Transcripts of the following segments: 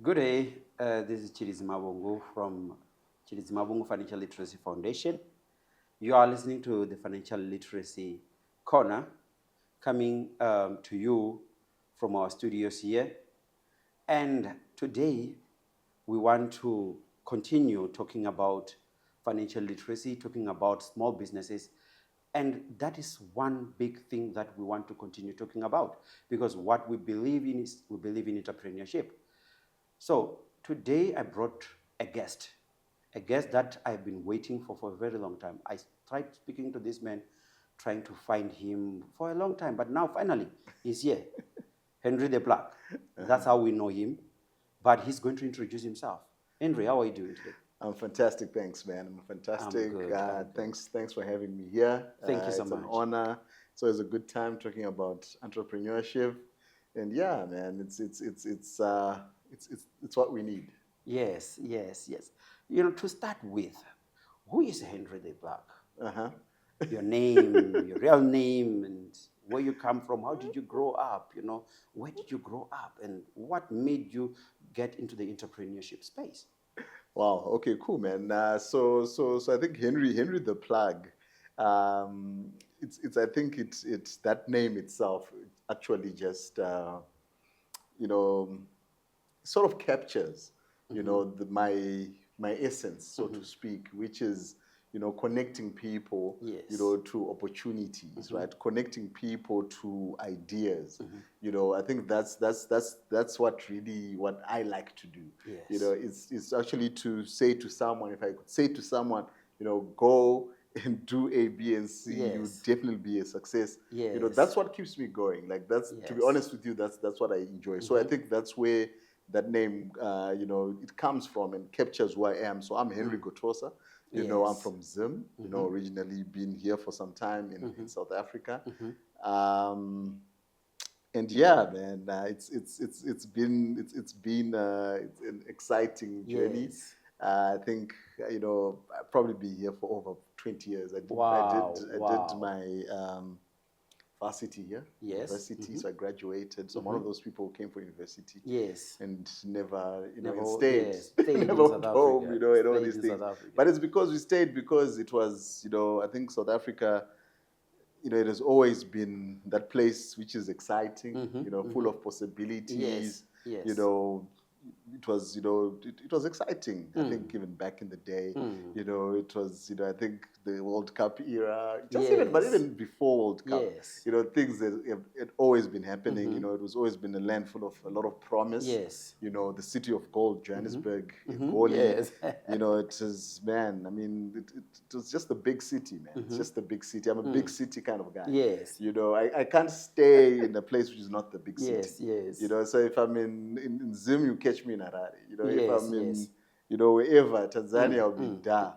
Good day. This is Chidizima Bongo from Chidizima Bongo Financial Literacy Foundation. You are listening to the Financial Literacy Corner, coming to you from our studios here. And today, we want to continue talking about financial literacy, talking about small businesses. And that is one big thing that we want to continue talking about because what we believe in is we believe in entrepreneurship. So today I brought a guest that I've been waiting for a very long time. I tried speaking to this man, trying to find him for a long time, but now finally he's here. Henry the Black. That's how we know him. But he's going to introduce himself. Henry, how are you doing today? I'm fantastic, thanks, man. I'm fantastic. I'm good. Thanks for having me here. Thank you so it's much. an honor. It's always a good time talking about entrepreneurship, and yeah, man, it's what we need. Yes, yes, yes. You know, to start with, who is Henry the Black? Uh-huh. Your name, your real name, and where you come from. How did you grow up? You know, where did you grow up, and what made you get into the entrepreneurship space? Wow. Okay. Cool, man. So I think Henry the Plug. It's I think it's that name itself actually just you know sort of captures my essence, so to speak, which is connecting people Yes. to opportunities, right? Connecting people to ideas. I think that's what I like to do. Yes. It's actually to say to someone, if I could say to someone, go and do A, B, and C, you Yes. definitely be a success. Yes. That's what keeps me going. Like to be Yes. honest with you, that's what I enjoy. So I think that's where that name, it comes from and captures who I am. So I'm Henry Gotosa. I'm Yes. from Zim. Originally been here for some time in South Africa. And yeah, man, it's an exciting journey. Yes. I think I'll probably be here for over 20 years. Wow. I Wow. did my varsity here, Yes. university. So I graduated. So I'm one of those people who came for university Yes. and never, Never- and stayed, yes, stayed in never South went home, Africa. and all Stayed these in things. South Africa. But it's because we stayed because it was, I think South Africa, it has always been that place which is exciting, full of possibilities. Yes. It was, it was exciting. I think even back in the day, it was, I think the World Cup era, but Yes. even before World Cup, Yes. things that had always been happening. It was always been a land full of a lot of promise. Yes. The city of gold, Johannesburg, Egoli. Yes. It is, man, I mean, it was just a big city, man. It's just a big city. I'm a big city kind of guy. Yes. I can't stay in a place which is not the big city. Yes. So if I'm in Zim, you catch me in Harare. If Yes, I'm in, yes. Wherever, Tanzania, I'll be Dar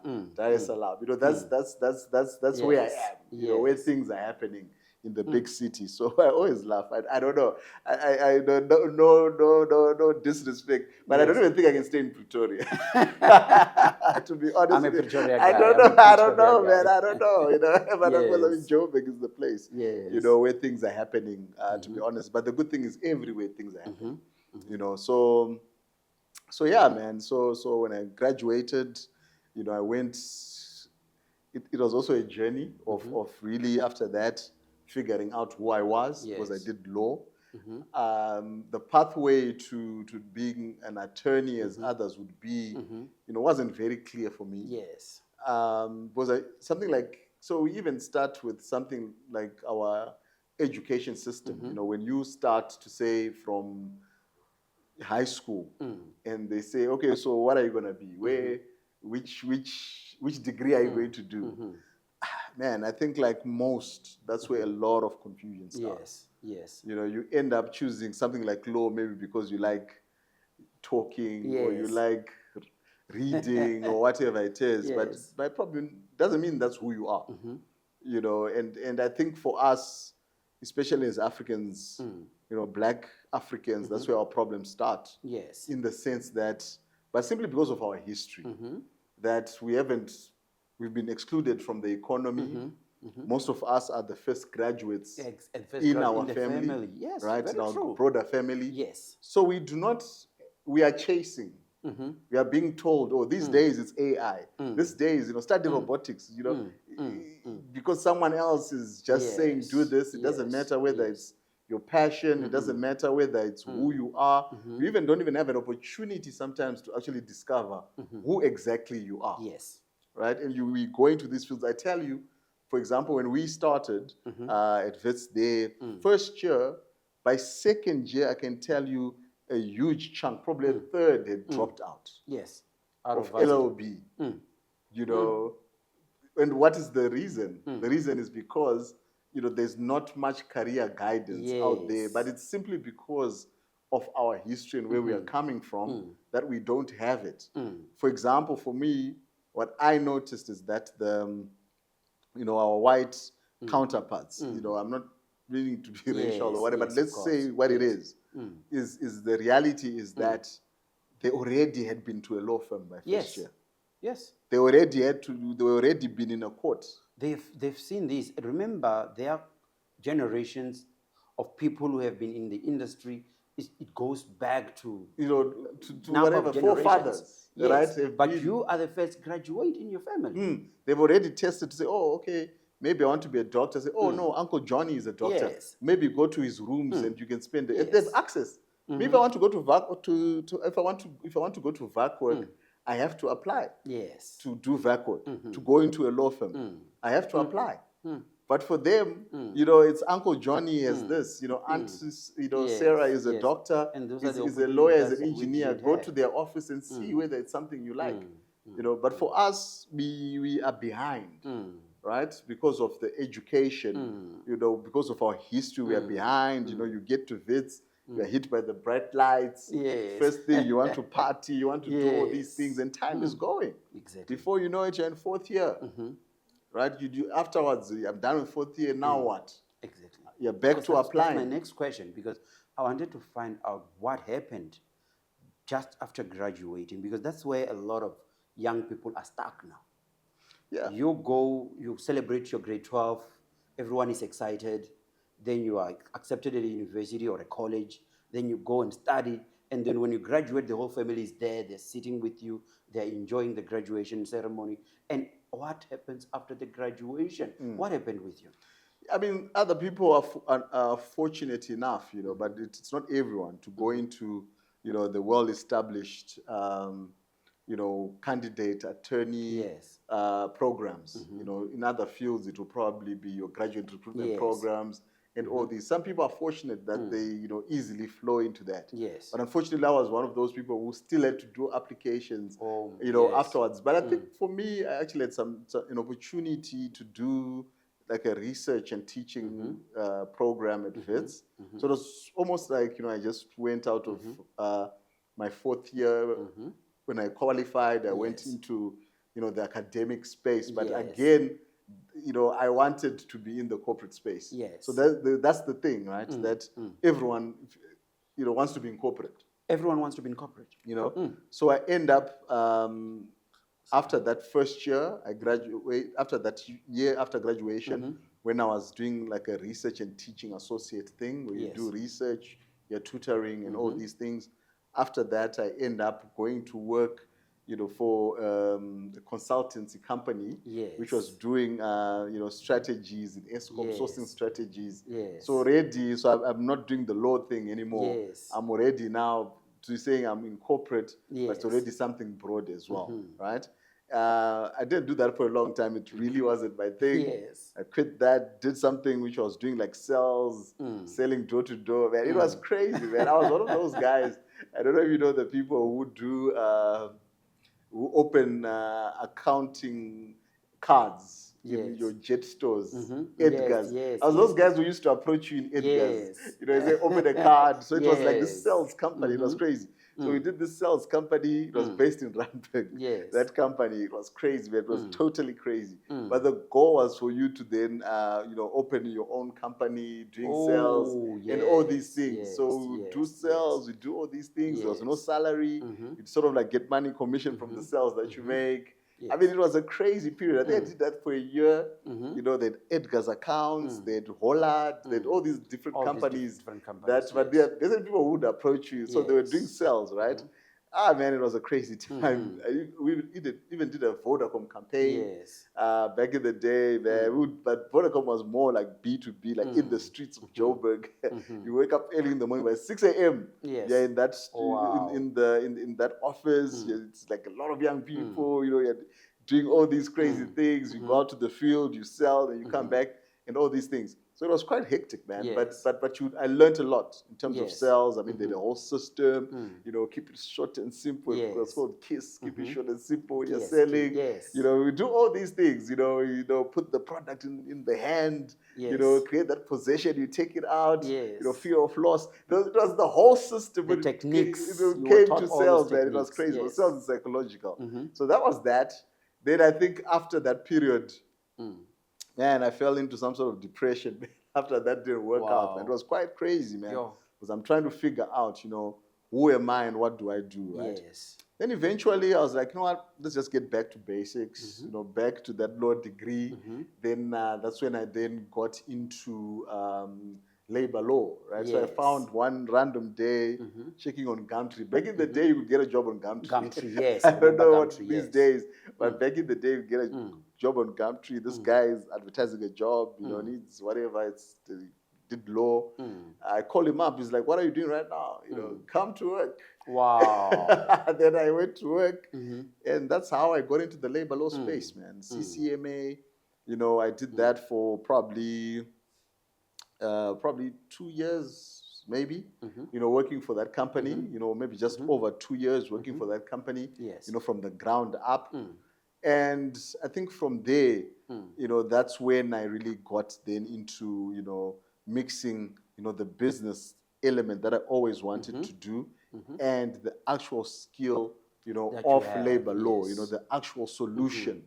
es Salaam. That's where I Yes, am. Where yes. things are happening in the big city. So I always laugh. I don't know. I don't no disrespect, but I don't Yes. even think I can stay in Pretoria. To be honest, I'm a with you. Pretoria I guy. don't I'm a know. I don't Pretoria know, guy. man. I don't know. But of course, I mean, Yes. Joburg is the place. Yes. Where things are happening. To be honest, but the good thing is everywhere things are happening. So yeah, man. So when I graduated, I went. It was also a journey of really after that figuring out who I was because I Yes. did law. The pathway to being an attorney, as others would be, wasn't very clear for me. Yes. Something like, so we even start with something like our education system. When you start to say from high school and they say, okay, so what are you going to be? Which degree are you going to do? Man, I think like most, that's where a lot of confusion starts. Yes. You end up choosing something like law maybe because you like talking or you Yes. like reading or whatever it is. Yes. But probably doesn't mean that's who you are. And I think for us, especially as Africans, Black Africans, that's where our problems start. Yes. In the sense that, but simply because of our history, that we've been excluded from the economy. Most of us are the first graduates in our the family, Yes, right? very In our true. broader family. Yes. So we do not we are chasing. We are being told, oh, these days it's AI. These days, study robotics, because someone else is just saying, do this. It doesn't matter whether it's your passion. It doesn't matter whether it's who you are. You even don't even have an opportunity sometimes to actually discover who exactly you are. Yes. Right? And we go into these fields. I tell you, for example, when we started at Wits there, first year, by second year, I can tell you a huge chunk, probably a third, had dropped out Yes. Out of varsity. LLB. And what is the reason? The reason is because there's not much career guidance out there, but it's simply because of our history and where we are coming from that we don't have it. For example, for me, what I noticed is that our white counterparts, I'm not meaning to be racial or whatever, but let's say what it is the reality is that they already had been to a law firm by first year. Yes. They were already been in a court. They've seen this. Remember, there are generations of people who have been in the industry. It goes back to to whatever forefathers, yes. right? But you are the first graduate in your family. They've already tested to say, oh, okay, maybe I want to be a doctor. Say, oh no, Uncle Johnny is a doctor. Yes. Maybe go to his rooms and you can spend it. There's access. Maybe I want to go to VAC if I want to go to VAC work, I have to apply. Yes. To do VAC work, to go into a law firm. I have to apply. But for them, it's Uncle Johnny has this, Aunt Sarah is a doctor, and those is a lawyer, is an engineer. Go to their office and see whether it's something you like. But for us, we are behind, right? Because of the education, because of our history, we are behind. You get to Wits, you are hit by the bright lights. Yes. First thing, you want to party, you want to do all these things, and time is going. Exactly. Before you know it, you're in fourth year. Right? You do afterwards, I'm done with fourth year, now what? Exactly. You're back to applying. That's my next question, because I wanted to find out what happened just after graduating, because that's where a lot of young people are stuck now. Yeah. You celebrate your grade 12, everyone is excited, then you are accepted at a university or a college, then you go and study, and then when you graduate, the whole family is there, they're sitting with you, they're enjoying the graduation ceremony. And what happens after the graduation? What happened with you? I mean, other people are fortunate enough, but it's not everyone to go into, the well-established, candidate attorney programs. In other fields, it will probably be your graduate recruitment programs and all these. Some people are fortunate that they, easily flow into that. Yes. But unfortunately, I was one of those people who still had to do applications, afterwards. But I think for me, I actually had an opportunity to do like a research and teaching program at Wits. So it was almost like, I just went out of my fourth year. When I qualified, I went into, the academic space. But again, I wanted to be in the corporate space. Yes. So that's the thing, right? That everyone, wants to be in corporate. Everyone wants to be in corporate. So I end up, after that first year, after that year after graduation, when I was doing like a research and teaching associate thing, where you do research, you're tutoring and all these things. After that, I end up going to work, for a consultancy company, which was doing, strategies in ESCOM, sourcing strategies. So already, I'm not doing the law thing anymore. I'm already now saying I'm in corporate, but it's already something broad as well, right? I didn't do that for a long time. It really wasn't my thing. I quit that, did something which I was doing like sales, selling door to door. Man, it was crazy, man. I was one of those guys. I don't know if you know the people who open accounting cards in your jet stores, Edgar's. I was those guys who used to approach you in Edgar's. They open a card. So it was like this sales company. It was crazy. So we did this sales company. It was based in Randburg. That company, it was crazy, man. It was totally crazy. But the goal was for you to then, open your own company, doing sales, and all these things. So we do sales, we do all these things. There was no salary. You'd sort of like get money commission from the sales that you make. I mean, it was a crazy period. I think I did that for a year. Mm-hmm. You know, they had Edgar's accounts, they had Hollard, they had all these different All these companies. different companies, That, but yes. there's people who would approach you. So they were doing Yes. sales, right? Ah, man, it was a crazy time. We even did a Vodacom campaign Yes. back in the day, man. But Vodacom was more like B2B, like in the streets of Joburg. You wake up early in the morning by 6 a.m. Yes. Yeah, in that Wow. in that office, it's like a lot of young people. You know, you're doing all these crazy things. You go out to the field, you sell, and you come back, and all these things. So it was quite hectic, man. Yes. But I learned a lot in terms of Yes. sales. I mean, the whole system. You know, keep it short and simple. It was Yes. called KISS. Keep it short and simple when you're Yes, selling. yes. You know, we do all these things. You know, put the product in the hand. You Yes. know, create that possession. You take it out. Yes. You know, fear of loss. It was the whole system. The when techniques. It You were came taught to all those sales, man. It was techniques, crazy. But yes. sales is psychological. So that was that. Then I think after that period, man, I fell into some sort of depression after that didn't work out. Man. It was quite crazy, man. Yo. Because I'm trying to figure out, you know, who am I and what do I do, right? Yes. Then eventually I was like, you know what, let's just get back to basics, you know, back to that law degree. Then that's when I then got into labor law, right? So I Yes. found one random day checking on Gumtree. Back in the day, you could get a job on Gumtree. Gumtree, yes. I don't remember know what Gumtree, these yes. days, but back in the day, you get a job on Gumtree. This guy is advertising a job, you know, needs whatever. Did law. I called him up. He's like, "What are you doing right now? You know, come to work." Wow. Then I went to work, and that's how I got into the labor law space, man. CCMA, you know, I did that for probably 2 years, maybe. You know, working for that company. You know, maybe just over 2 years working for that company. Yes. You know, from the ground up. And I think from there, you know, that's when I really got then into, you know, mixing, you know, the business element that I always wanted to do and the actual skill, you know, That you of have, labor law, you know, yes. the actual solution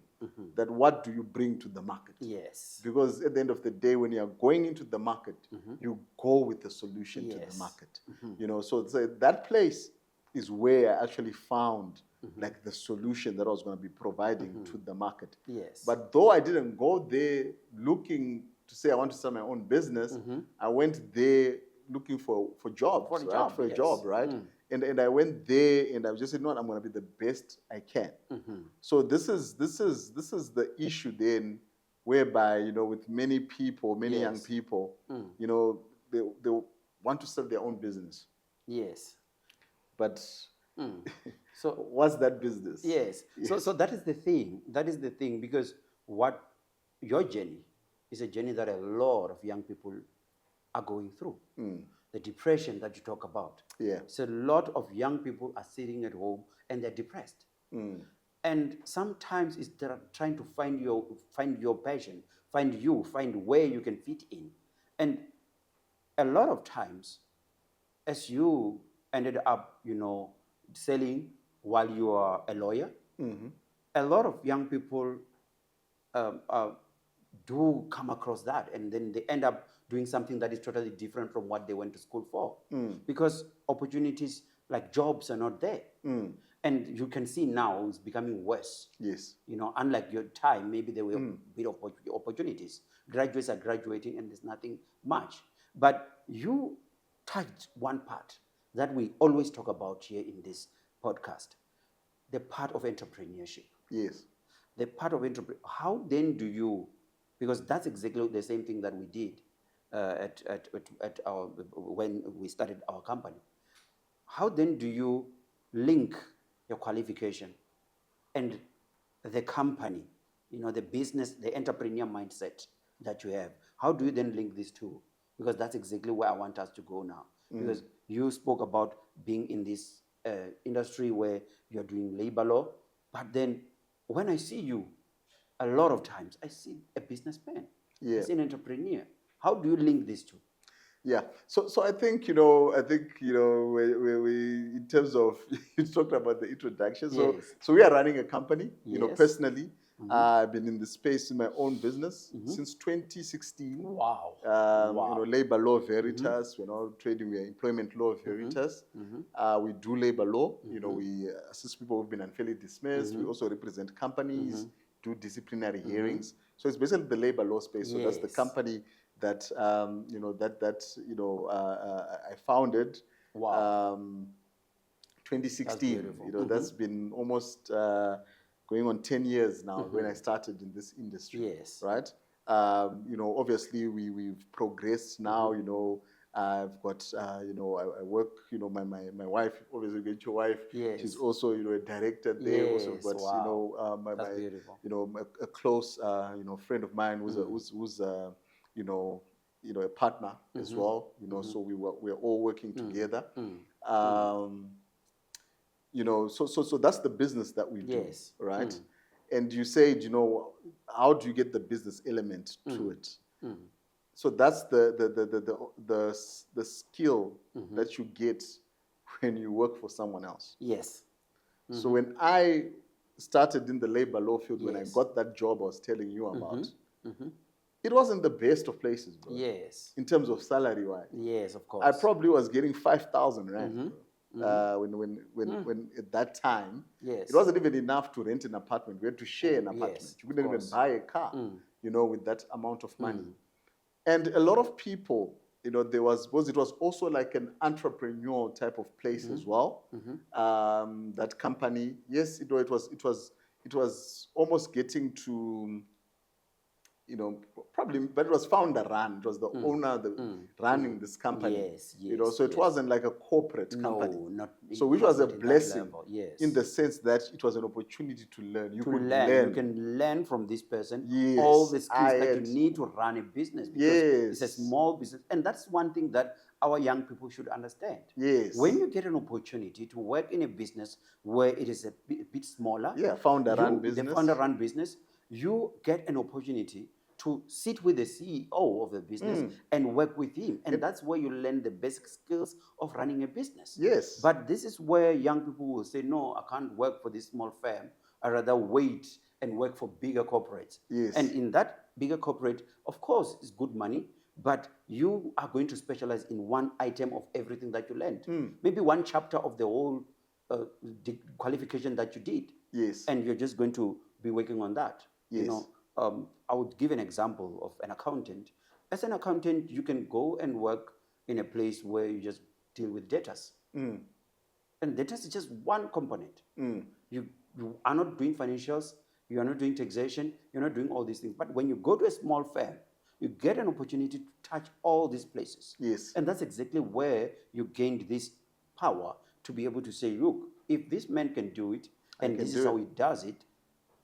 that what do you bring to the market? Yes. Because at the end of the day, when you're going into the market, you go with the solution to the Yes. market. You know, so that place is where I actually found like the solution that I was going to be providing to the market. Yes. But though I didn't go there looking to say I want to start my own business, I went there looking for jobs, For a right? job, For a yes. job, right? And I went there and I just said, no, I'm going to be the best I can. So this is the issue then, whereby, you know, with many people, many young Yes. people, you know, they want to start their own business, Yes. but So what's that business? yes. So that is the thing. That is the thing, because what your journey is a journey that a lot of young people are going through. The depression that you talk about. Yeah. So a lot of young people are sitting at home and they're depressed. And sometimes it's trying to find your passion, find where you can fit in. And a lot of times, as you ended up, you know, selling while you are a lawyer, a lot of young people do come across that, and then they end up doing something that is totally different from what they went to school for, because opportunities like jobs are not there. And you can see now it's becoming worse. Yes. You know, unlike your time, maybe there were a bit of opportunities. Graduates are graduating and there's nothing much. But you touched one part that we always talk about here in this podcast, the part of entrepreneurship. Yes. The part of entrepreneurship. How then do you, because that's exactly the same thing that we did at our, when we started our company. How then do you link your qualification and the company, you know, the business, the entrepreneur mindset that you have? How do you then link these two? Because that's exactly where I want us to go now. Because you spoke about being in this industry where you're doing labor law, but then when I see you, a lot of times I see a businessman, I see an entrepreneur. How do you link these two? Yeah. So I think, you know, we in terms of, you talked about the introduction. So Yes. so we are running a company, you know, Yes. personally. I've been in the space in my own business since 2016. Wow. You know, labor law veritas. We're not trading. We're employment law veritas. We do labor law. You know, we assist people who've been unfairly dismissed. We also represent companies, do disciplinary hearings. So it's basically the labor law space. So that's the Yes. company that you know I founded. Wow. 2016. beautiful. You know, that's been almost going on 10 years now when I started in this industry. Yes. Right. You know, obviously we've progressed now. You know, I've got you know, I work. You know, my wife, obviously, get your wife. Yes. She's also, you know, a director there. Also, Yes, but you wow. know, That's beautiful. you know, a close you know, friend of mine who's you know, a partner as well. You know, so we're all working together. You know, so that's the business that we do, Yes. right? And you said, you know, how do you get the business element to it? So that's the skill that you get when you work for someone else. Yes. So when I started in the labor law field, when I Yes. got that job I was telling you about, it wasn't the best of places, bro. Yes. In terms of salary wise. Yes, of course. I probably was getting 5,000 rand. Bro. When at that time, Yes. it wasn't even enough to rent an apartment. We had to share an apartment. Yes, You couldn't of even course. buy a car, you know, with that amount of money. And a lot of people, you know, there was, because it was also like an entrepreneurial type of place as well. That company, yes, you know, it was almost getting to, you know, probably, but it was founder run. It was the owner running this company. Yes, you know, yes, so it yes. wasn't like a corporate company. No, not. So it which was a not in that blessing level. Yes. in the sense that it was an opportunity to learn. You to could learn. learn. You can learn from this person Yes, all the skills I that you had- need to run a business because it's a Yes. small business. And that's one thing that our young people should understand. Yes. When you get an opportunity to work in a business where it is a bit smaller, Yeah, founder-run the business. founder-run business, you get an opportunity to sit with the CEO of the business and work with him. And that's where you learn the basic skills of running a business. Yes. But this is where young people will say, no, I can't work for this small firm. I rather wait and work for bigger corporates. Yes. And in that bigger corporate, of course, it's good money, but you are going to specialize in one item of everything that you learned. Maybe one chapter of the whole qualification that you did. Yes. And you're just going to be working on that. Yes. You know, I would give an example of an accountant. As an accountant, you can go and work in a place where you just deal with debtors. And debtors is just one component. You are not doing financials, you are not doing taxation, you're not doing all these things. But when you go to a small firm, you get an opportunity to touch all these places. Yes. And that's exactly where you gained this power to be able to say, look, if this man can do it, and this is how he does it,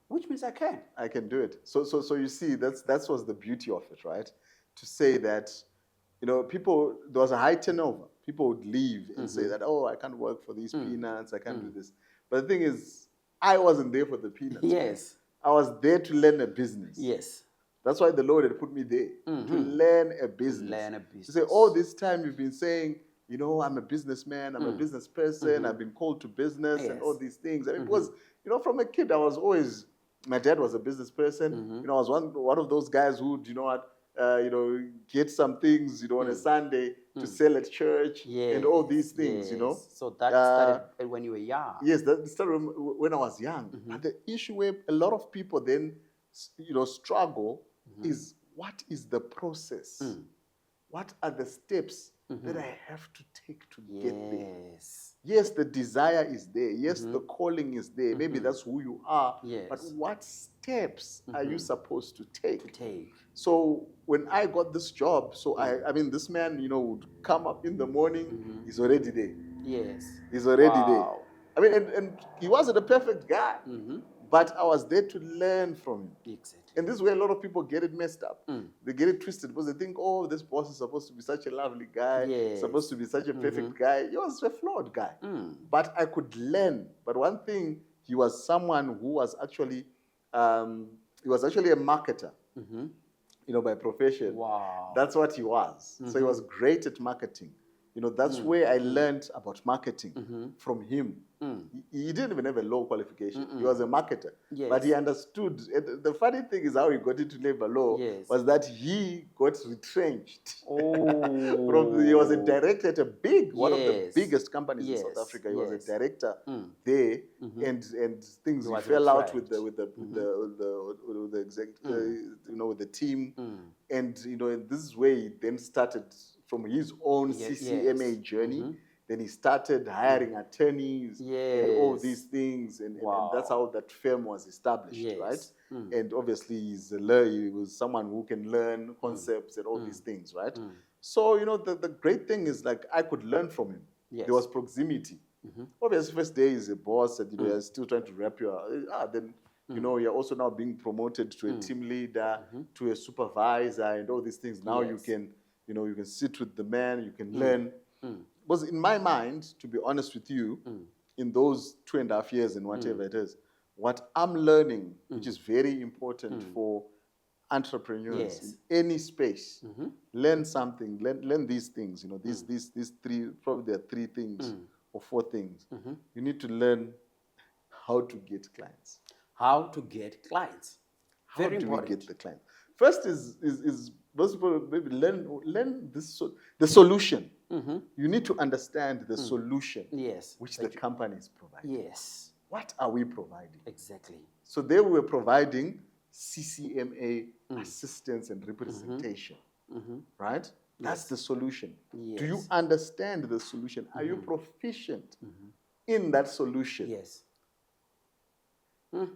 which means I can. I can do it. So you see, that was the beauty of it, right? To say that, you know, there was a high turnover. People would leave and say that, oh, I can't work for these peanuts, I can't do this. But the thing is, I wasn't there for the peanuts. Yes. I was there to learn a business. Yes. That's why the Lord had put me there, to learn a business. Learn a business. To say, all this time you've been saying, you know, I'm a businessman, I'm a business person, I've been called to business and all these things. I mean, it was, you know, from a kid, I was always, my dad was a business person. You know, I was one of those guys who, you know what, you know, get some things, you know, on a Sunday to sell at church and all these things, you know. So that started when you were young. Yes, that started when I was young. But the issue where a lot of people then, you know, struggle is, what is the process? What are the steps that I have to take to get there? Yes, the desire is there. Yes, the calling is there. Maybe that's who you are. Yes. But what steps are you supposed to take? Take. So when I got this job, so I mean, this man, you know, would come up in the morning, he's already there. Yes. He's already Wow. there. I mean, and he wasn't a perfect guy, but I was there to learn from him. Exactly. And this is where a lot of people get it messed up. They get it twisted because they think, oh, this boss is supposed to be such a lovely guy, Yes. supposed to be such a perfect guy. He was a flawed guy. But I could learn. But one thing, he was someone who was actually, he was actually a marketer, you know, by profession. Wow. That's what he was. So he was great at marketing. You know, that's where I learned about marketing from him. He didn't even have a law qualification. He was a marketer. But he Yes. understood. And the funny thing is how he got into labor law Yes. was that he got retrenched. Oh. He was a director at a one of the Yes. biggest companies in South Yes. Africa. He was a Yes. director there, and things He he was fell out with retrenched. the with the team, and and this is where he then started from his own CCMA Yes. journey. Then he started hiring attorneys and all Yes. these things, and Wow. that's how that firm was established, Yes. right? And obviously, he was someone who can learn concepts and all these things, right? So, the great thing is, like, I could learn from him. Yes. There was proximity. Obviously, first day is a boss, and you're still trying to wrap then you're also now being promoted to a team leader, to a supervisor, and all these things. Now you Yes. can, you can sit with the man, you can learn. Because in my mind, to be honest with you, in those 2.5 years and whatever it is, what I'm learning, which is very important for entrepreneurs Yes. in any space, learn something, learn these things, these three, probably there are 3 things or 4 things. You need to learn how to get clients. How to get clients. How Very do important. we get the client? First is most people maybe learn the solution. You need to understand the solution Yes. which the company is providing. Yes. What are we providing? Exactly. So they were providing CCMA assistance and representation, right? That's the solution. Yes. Do you understand the solution? Are you proficient in that solution? Yes.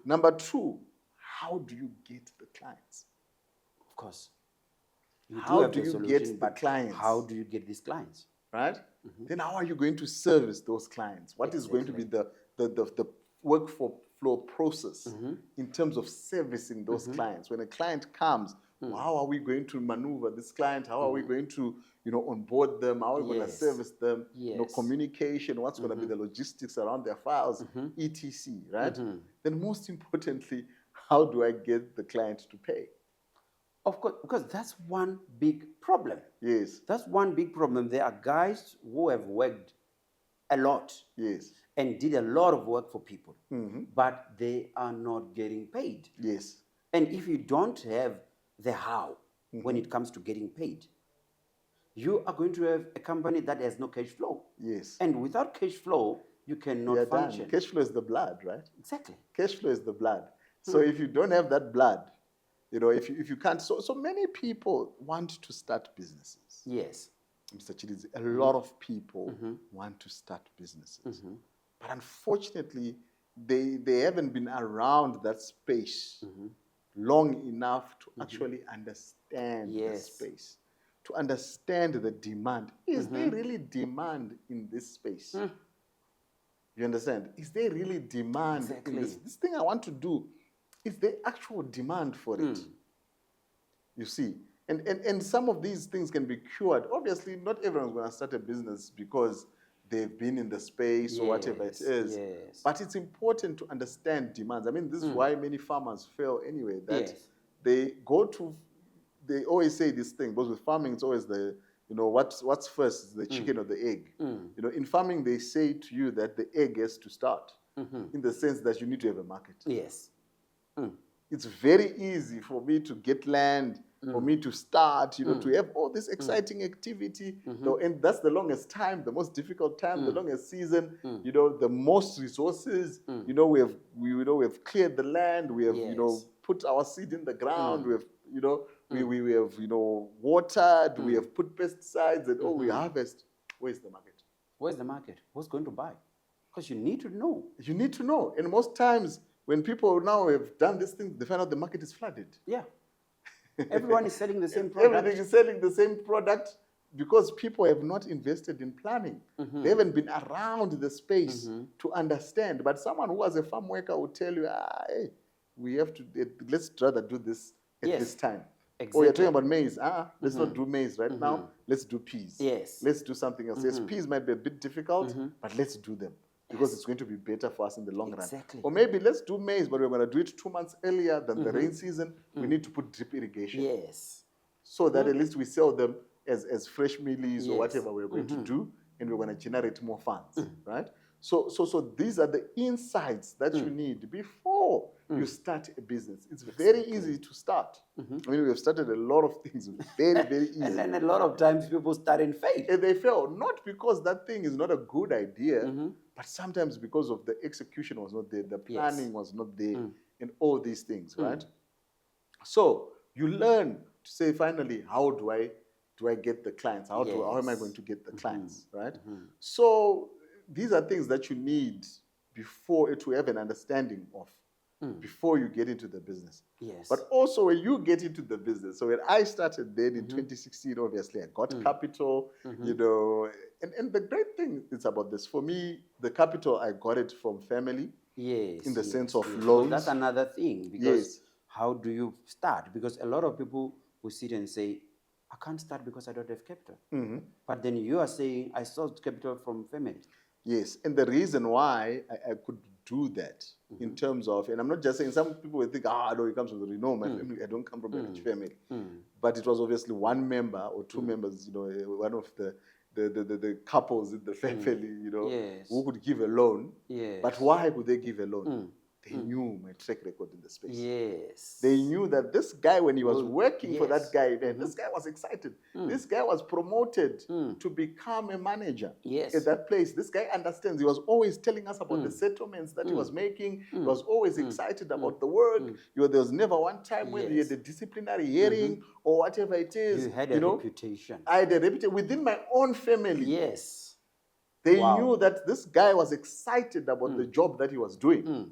Number 2, how do you get the clients? Of course. You How have do the you solution, get the but clients? How do you get these clients? Right? Then how are you going to service those clients? What is going to be the workflow process in terms of servicing those clients? When a client comes, how are we going to maneuver this client? How are we going to, onboard them? How are we going to Yes. service them? Yes. Communication, what's going to be the logistics around their files, etc. Right? Then most importantly, how do I get the client to pay? Of course, because that's one big problem. Yes. That's one big problem. There are guys who have worked a lot Yes. and did a lot of work for people, but they are not getting paid. Yes. And if you don't have the how when it comes to getting paid, you are going to have a company that has no cash flow. Yes. And without cash flow, you cannot You're function. done. Cash flow is the blood, right? Exactly. Cash flow is the blood. So if you don't have that blood, if you can't, so many people want to start businesses. Yes. Mr. Chidizi, a lot of people want to start businesses. But unfortunately, they haven't been around that space long enough to actually understand the space, to understand the demand. Is there really demand in this space? You understand? Is there really demand in this thing I want to do? Is there actual demand for it? You see? And some of these things can be cured. Obviously, not everyone's going to start a business because they've been in the space or whatever it is. Yes. But it's important to understand demands. I mean, this is why many farmers fail anyway, that they always say this thing, because with farming, it's always what's first, is the chicken or the egg. In farming, they say to you that the egg has to start in the sense that you need to have a market. Yes. It's very easy for me to get land, for me to start, to have all this exciting activity. And that's the longest time, the most difficult time, the longest season, the most resources. We have cleared the land, we have, put our seed in the ground, we have, we have, watered, we have put pesticides, and we harvest. Where's the market? Where's the market? Who's going to buy? Because you need to know. You need to know. And most times, when people now have done this thing, they find out the market is flooded. Yeah. Everyone is selling the same product. Everything is selling the same product because people have not invested in planning. They haven't been around the space to understand. But someone who was a farm worker will tell you, hey, we have to, let's rather do this at this time. Exactly. Oh, you're talking about maize. Let's not do maize right now. Let's do peas. Yes. Let's do something else. Yes, peas might be a bit difficult, but let's do them. Because it's going to be better for us in the long run. Or maybe let's do maize, but we're going to do it 2 months earlier than the rain season. We need to put drip irrigation. Yes. So that at least we sell them as fresh millies or Yes. whatever we're going to do, and we're going to generate more funds, right? So these are the insights that you need before you start a business. It's very easy to start. I mean, we have started a lot of things very, very easy. And then a lot of times people start and fail. And they fail, not because that thing is not a good idea, but sometimes because of the execution was not there, the planning was not there, and all these things, right? So you learn to say, finally, how do I get the clients? How am I going to get the clients, right? So these are things that you need before to have an understanding of before you get into the business. Yes. But also when you get into the business, so when I started then in 2016, obviously I got capital, you know, and the great thing is about this, for me, the capital, I got it from family. Yes. In the sense of Well, loans. that's another thing, because how do you start? Because a lot of people will sit and say, I can't start because I don't have capital. But then you are saying, I sought capital from family. Yes, and the reason why I could do that in terms of, and I'm not just saying, some people will think, no, it comes from the, no, my family, I don't come from a rich family. But it was obviously one member or two members, you know, one of the couples in the family, you know, who could give a loan. Yes. But why could they give a loan? They knew my track record in the space. Yes. They knew that this guy, when he was working for that guy, this guy was excited. This guy was promoted to become a manager at that place. This guy understands. He was always telling us about the settlements that he was making. He was always excited about the work. You know, there was never one time when he had a disciplinary hearing or whatever it is. You had a reputation. I had a reputation within my own family. Yes. They knew that this guy was excited about the job that he was doing.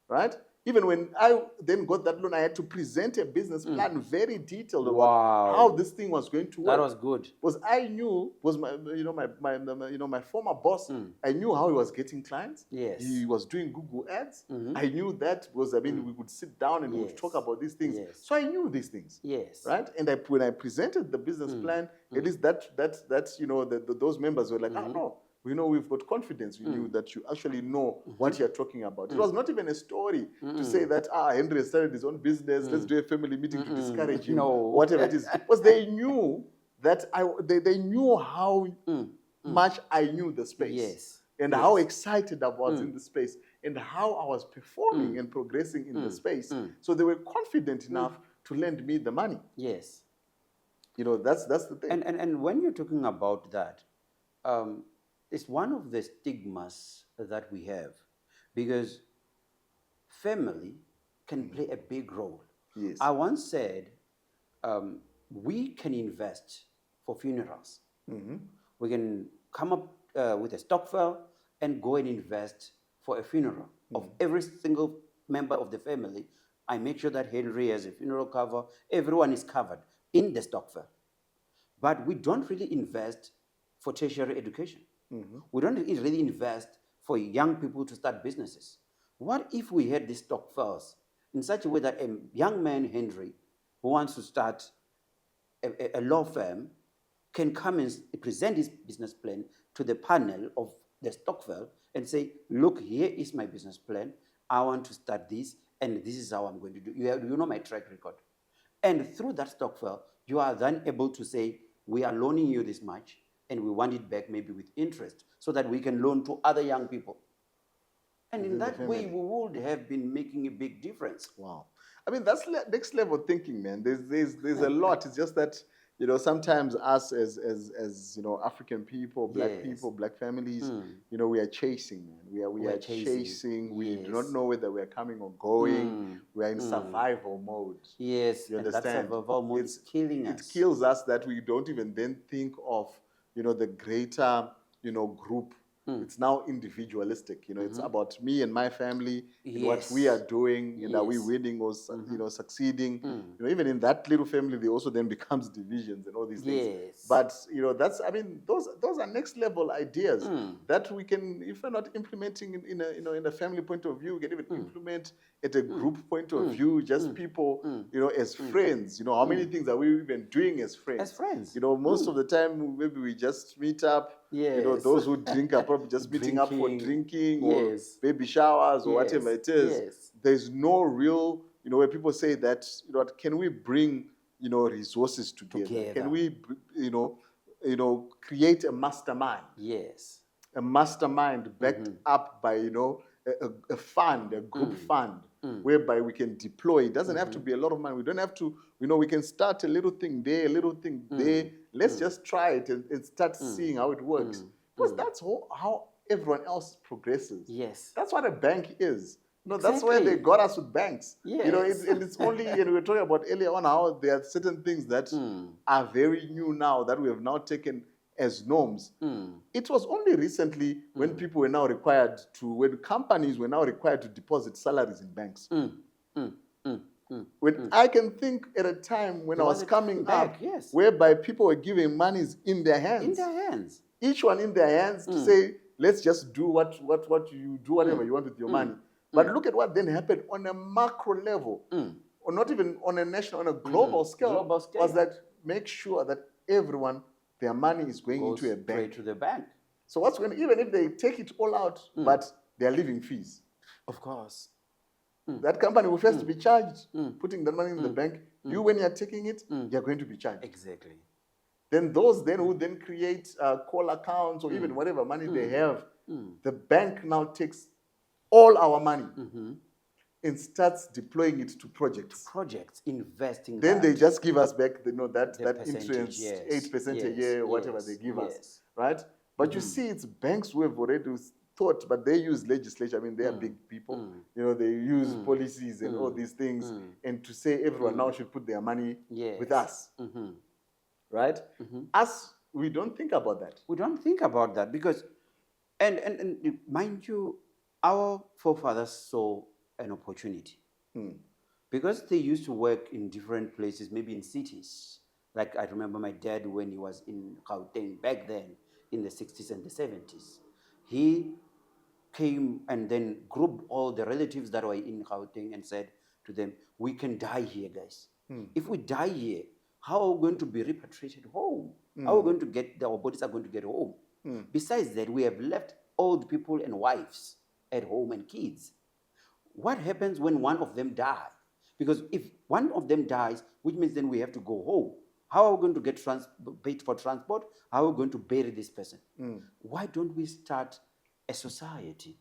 Right? Even when I then got that loan, I had to present a business plan very detailed about how this thing was going to work. That was good. Because I knew, was my my former boss, I knew how he was getting clients. Yes. He was doing Google ads. I knew that because, I mean, we could sit down and we would talk about these things. So I knew these things. Yes. Right? And when I presented the business plan, at least that you know, those members were like, oh no, you know, we've got confidence in you that you actually know what you're talking about. It was not even a story to say that, Henry has started his own business, let's do a family meeting to discourage him, whatever it is. Because they knew that they knew how much I knew the space. And how excited I was in the space, and how I was performing and progressing in the space. So they were confident enough to lend me the money. Yes. You know, that's the thing. And when you're talking about that, it's one of the stigmas that we have, because family can play a big role. Yes. I once said, we can invest for funerals. We can come up with a stokvel and go and invest for a funeral of every single member of the family. I make sure that Henry has a funeral cover. Everyone is covered in the stokvel. But we don't really invest for tertiary education. We don't really invest for young people to start businesses. What if we had this stokvels in such a way that a young man, Henry, who wants to start a law firm, can come and present his business plan to the panel of the stokvel and say, look, here is my business plan. I want to start this, and this is how I'm going to do it. You know my track record. And through that stokvel, you are then able to say, we are loaning you this much, and we want it back maybe with interest, so that we can loan to other young people. And in that way, we would have been making a big difference. Wow. I mean, that's next level thinking, man. There's a lot. It's just that, you know, sometimes us as you know, African people, black people, black families, you know, we are chasing, man. We are chasing. We do not know whether we are coming or going. We are in survival mode. Yes, you understand? And that survival mode is killing us. It kills us that we don't even then think of, you know, the greater, you know, group. It's now individualistic. You know, it's about me and my family, and what we are doing, and are we winning or you know, succeeding. You know, even in that little family, there also then becomes divisions and all these things. But you know, that's, I mean, those are next level ideas that we can, if we're not implementing in a family point of view, we can even implement at a group point of view, just people, you know, as friends. You know, how many things are we even doing as friends? As friends. You know, most of the time, maybe we just meet up. You know, those who drink are probably just meeting up for drinking or baby showers or whatever it is. There's no real, you know, where people say that, you know, can we bring, resources together? Together. Can we, create a mastermind? Yes. A mastermind backed up by a fund, a group fund, whereby we can deploy. It doesn't have to be a lot of money. We don't have to, we can start a little thing there, a little thing there. Let's just try it and start seeing how it works. Because that's how everyone else progresses. Yes. That's what a bank is. That's where they got us with banks. Yes. It's only, and we were talking about earlier on how there are certain things that are very new now that we have now taken as norms. It was only recently when people were now required when companies were now required to deposit salaries in banks. When I can think at a time when I was coming up, yes, whereby people were giving monies in their hands. in their hands. Each one in their hands to say, let's just do what you do, whatever you want with your money. But look at what then happened on a macro level, or not even on a national, on a global scale, was that make sure that everyone, their money is going into a bank. Straight to the bank. So what's going to, even if they take it all out, but they're leaving fees. Of course. That company will first be charged putting that money in the bank. You, when you're taking it, you're going to be charged. Exactly. Then those who then create call accounts or even whatever money they have, the bank now takes all our money and starts deploying it to projects. Investing. Then they just give us back that percentage, interest, yes, 8% a year, or whatever they give us, yes. right? But you see, it's banks who have already thought, but they use legislation. I mean, they are big people. They use policies and all these things, and to say everyone now should put their money with us, right? Us, we don't think about that. We don't think about that because, and mind you, our forefathers saw an opportunity because they used to work in different places, maybe in cities. Like I remember my dad when he was in Gauteng back then in the 60s and the 70s. He came and then grouped all the relatives that were in Gauteng and said to them, we can die here, guys. If we die here, how are we going to be repatriated home? How are we going to get, our bodies are going to get home? Besides that, we have left old people and wives at home and kids. What happens when one of them dies? Because if one of them dies, which means then we have to go home. How are we going to get paid for transport? How are we going to bury this person? Why don't we start a society,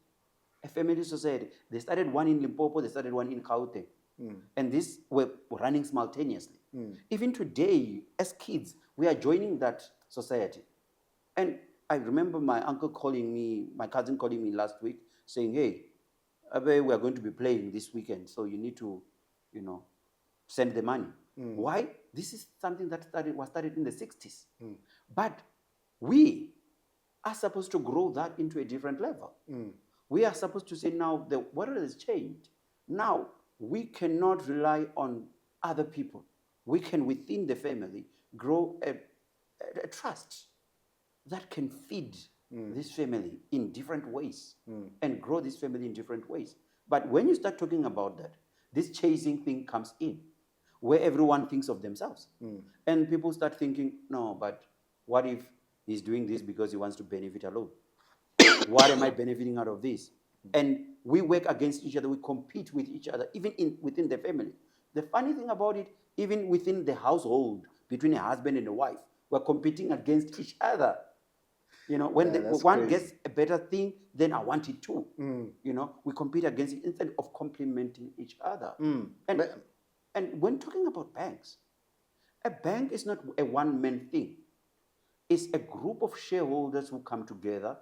a family society? They started one in Limpopo, they started one in Gauteng. And these were running simultaneously. Even today, as kids, we are joining that society. And I remember my cousin calling me last week, saying, hey, Abe, we are going to be playing this weekend, so you need to, send the money. Why? This is something that was started in the 60s. But we are supposed to grow that into a different level. We are supposed to say now the world has changed. Now we cannot rely on other people. We can, within the family, grow a trust that can feed this family in different ways and grow this family in different ways. But when you start talking about that, this chasing thing comes in, where everyone thinks of themselves. And people start thinking, no, but what if he's doing this because he wants to benefit alone? What am I benefiting out of this? And we work against each other, we compete with each other, even within the family. The funny thing about it, even within the household, between a husband and a wife, we're competing against each other. When one gets a better thing, then I want it too. We compete against it instead of complementing each other. And when talking about banks, a bank is not a one-man thing. It's a group of shareholders who come together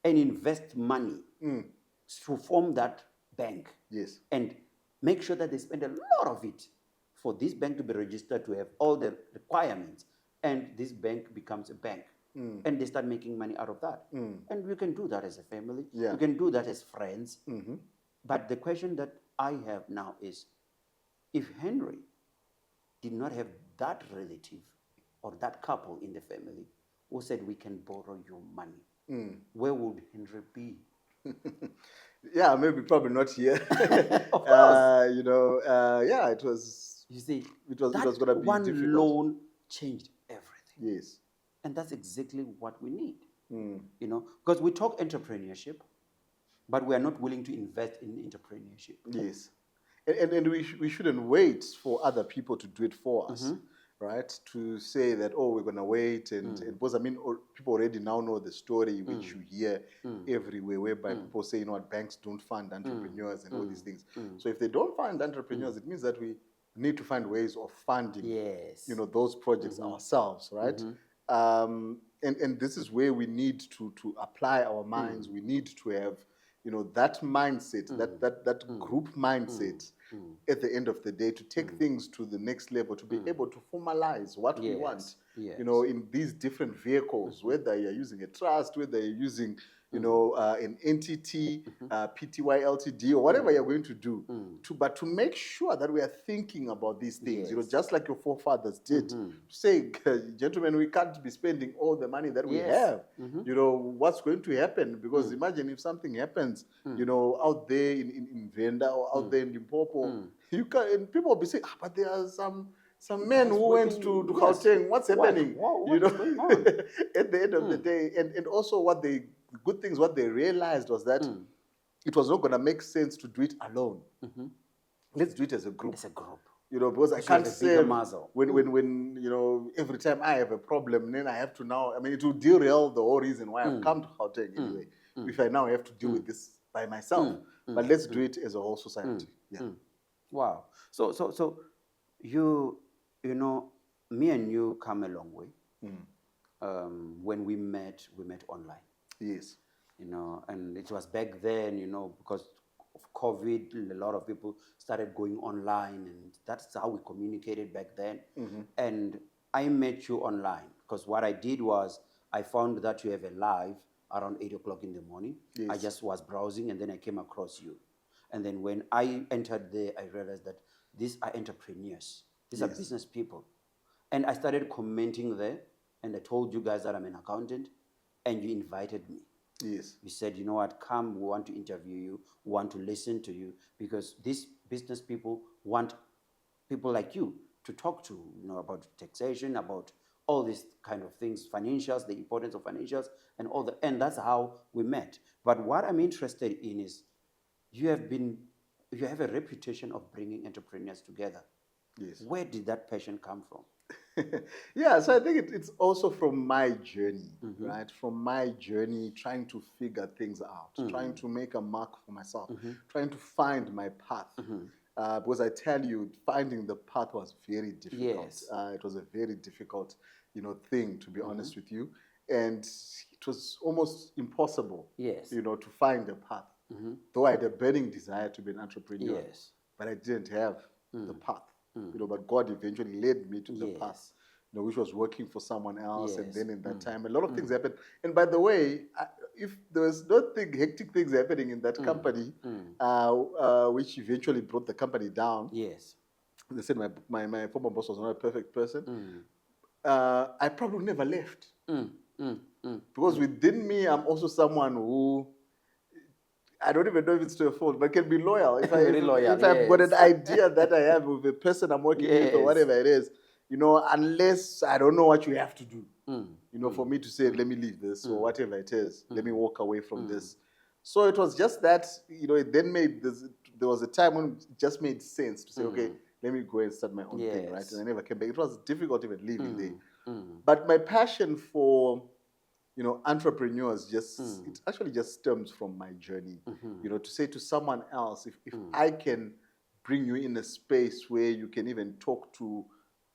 and invest money to form that bank. Yes. And make sure that they spend a lot of it for this bank to be registered, to have all the requirements, and this bank becomes a bank. And they start making money out of that. And we can do that as a family. Yeah. We can do that as friends. But the question that I have now is, if Henry did not have that relative or that couple in the family who said, we can borrow your money, where would Henry be? Yeah, probably not here. Of course. It was. You see, it was going to be one difficult. loan changed everything. Yes. And that's exactly what we need. Because we talk entrepreneurship, but we are not willing to invest in entrepreneurship. Yes. And we shouldn't wait for other people to do it for us. right? To say that, oh, we're going to wait. And because, I mean, people already now know the story, which you hear everywhere, whereby people say, you know what, banks don't fund entrepreneurs and all these things. So if they don't fund entrepreneurs, it means that we need to find ways of funding, Yes. you know, those projects ourselves, right? And this is where we need to apply our minds. We need to have, you know, that mindset, that group mindset at the end of the day, to take things to the next level, to be able to formalize what we want, Yes. you know, in these different vehicles, whether you're using a trust, whether you're using, you know, an entity, PTY Ltd, or whatever you're going to do, but to make sure that we are thinking about these things, you know, Yes. just like your forefathers did, to say, gentlemen, we can't be spending all the money that we Yes. have. You know, what's going to happen? Because imagine if something happens, you know, out there in Venda or out there in Limpopo, you can, and people will be saying, but there are some men who went to Gauteng. What's happening? What you know, is going on? at the end of the day, and also what they good things, what they realized was that it was not going to make sense to do it alone. Let's do it as a group. It's a group. You know, because I So can't the bigger say muscle. when you know, every time I have a problem, then I have to now. I mean, it will derail the whole reason why I've come to Gauteng anyway. If I now have to deal with this by myself, but let's do it as a whole society. Yeah. Wow. So you know, me and you come a long way. When we met online. Yes. You know, and it was back then, you know, because of COVID, a lot of people started going online, and that's how we communicated back then. And I met you online because what I did was I found that you have a live around 8 o'clock in the morning. Yes. I just was browsing and then I came across you. And then when I entered there, I realized that these are entrepreneurs. These are business people. And I started commenting there, and I told you guys that I'm an accountant, and you invited me. Yes. You said, you know what, come, we want to interview you, we want to listen to you, because these business people want people like you to talk to, you know, about taxation, about all these kind of things, financials, the importance of financials, and all that. And that's how we met. But what I'm interested in is you have a reputation of bringing entrepreneurs together. Yes. Where did that passion come from? Yeah, so I think it's also from my journey, right? From my journey trying to figure things out, trying to make a mark for myself, trying to find my path. Because I tell you, finding the path was very difficult. Yes. It was a very difficult, you know, thing, to be honest with you. And it was almost impossible, Yes. you know, to find a path. Though I had a burning desire to be an entrepreneur, Yes. but I didn't have the path. You know, but God eventually led me to the path, you know, which was working for someone else. And then in that time, a lot of things happened. And by the way, if there was nothing, hectic things happening in that company, which eventually brought the company down. Yes. They said my former boss was not a perfect person. I probably never left. Because within me, I'm also someone who, I don't even know if it's to a fault, but can be loyal. If Very loyal, if I've got an idea that I have with the person I'm working with or whatever it is, you know, unless I don't know what you have to do, you know, for me to say, let me leave this or whatever it is, let me walk away from this. So it was just that, you know, it then made this, there was a time when it just made sense to say, okay, let me go and start my own thing, right? And I never came back. It was difficult even leaving there. But my passion for, you know, entrepreneurs it actually just stems from my journey. You know, to say to someone else, if I can bring you in a space where you can even talk to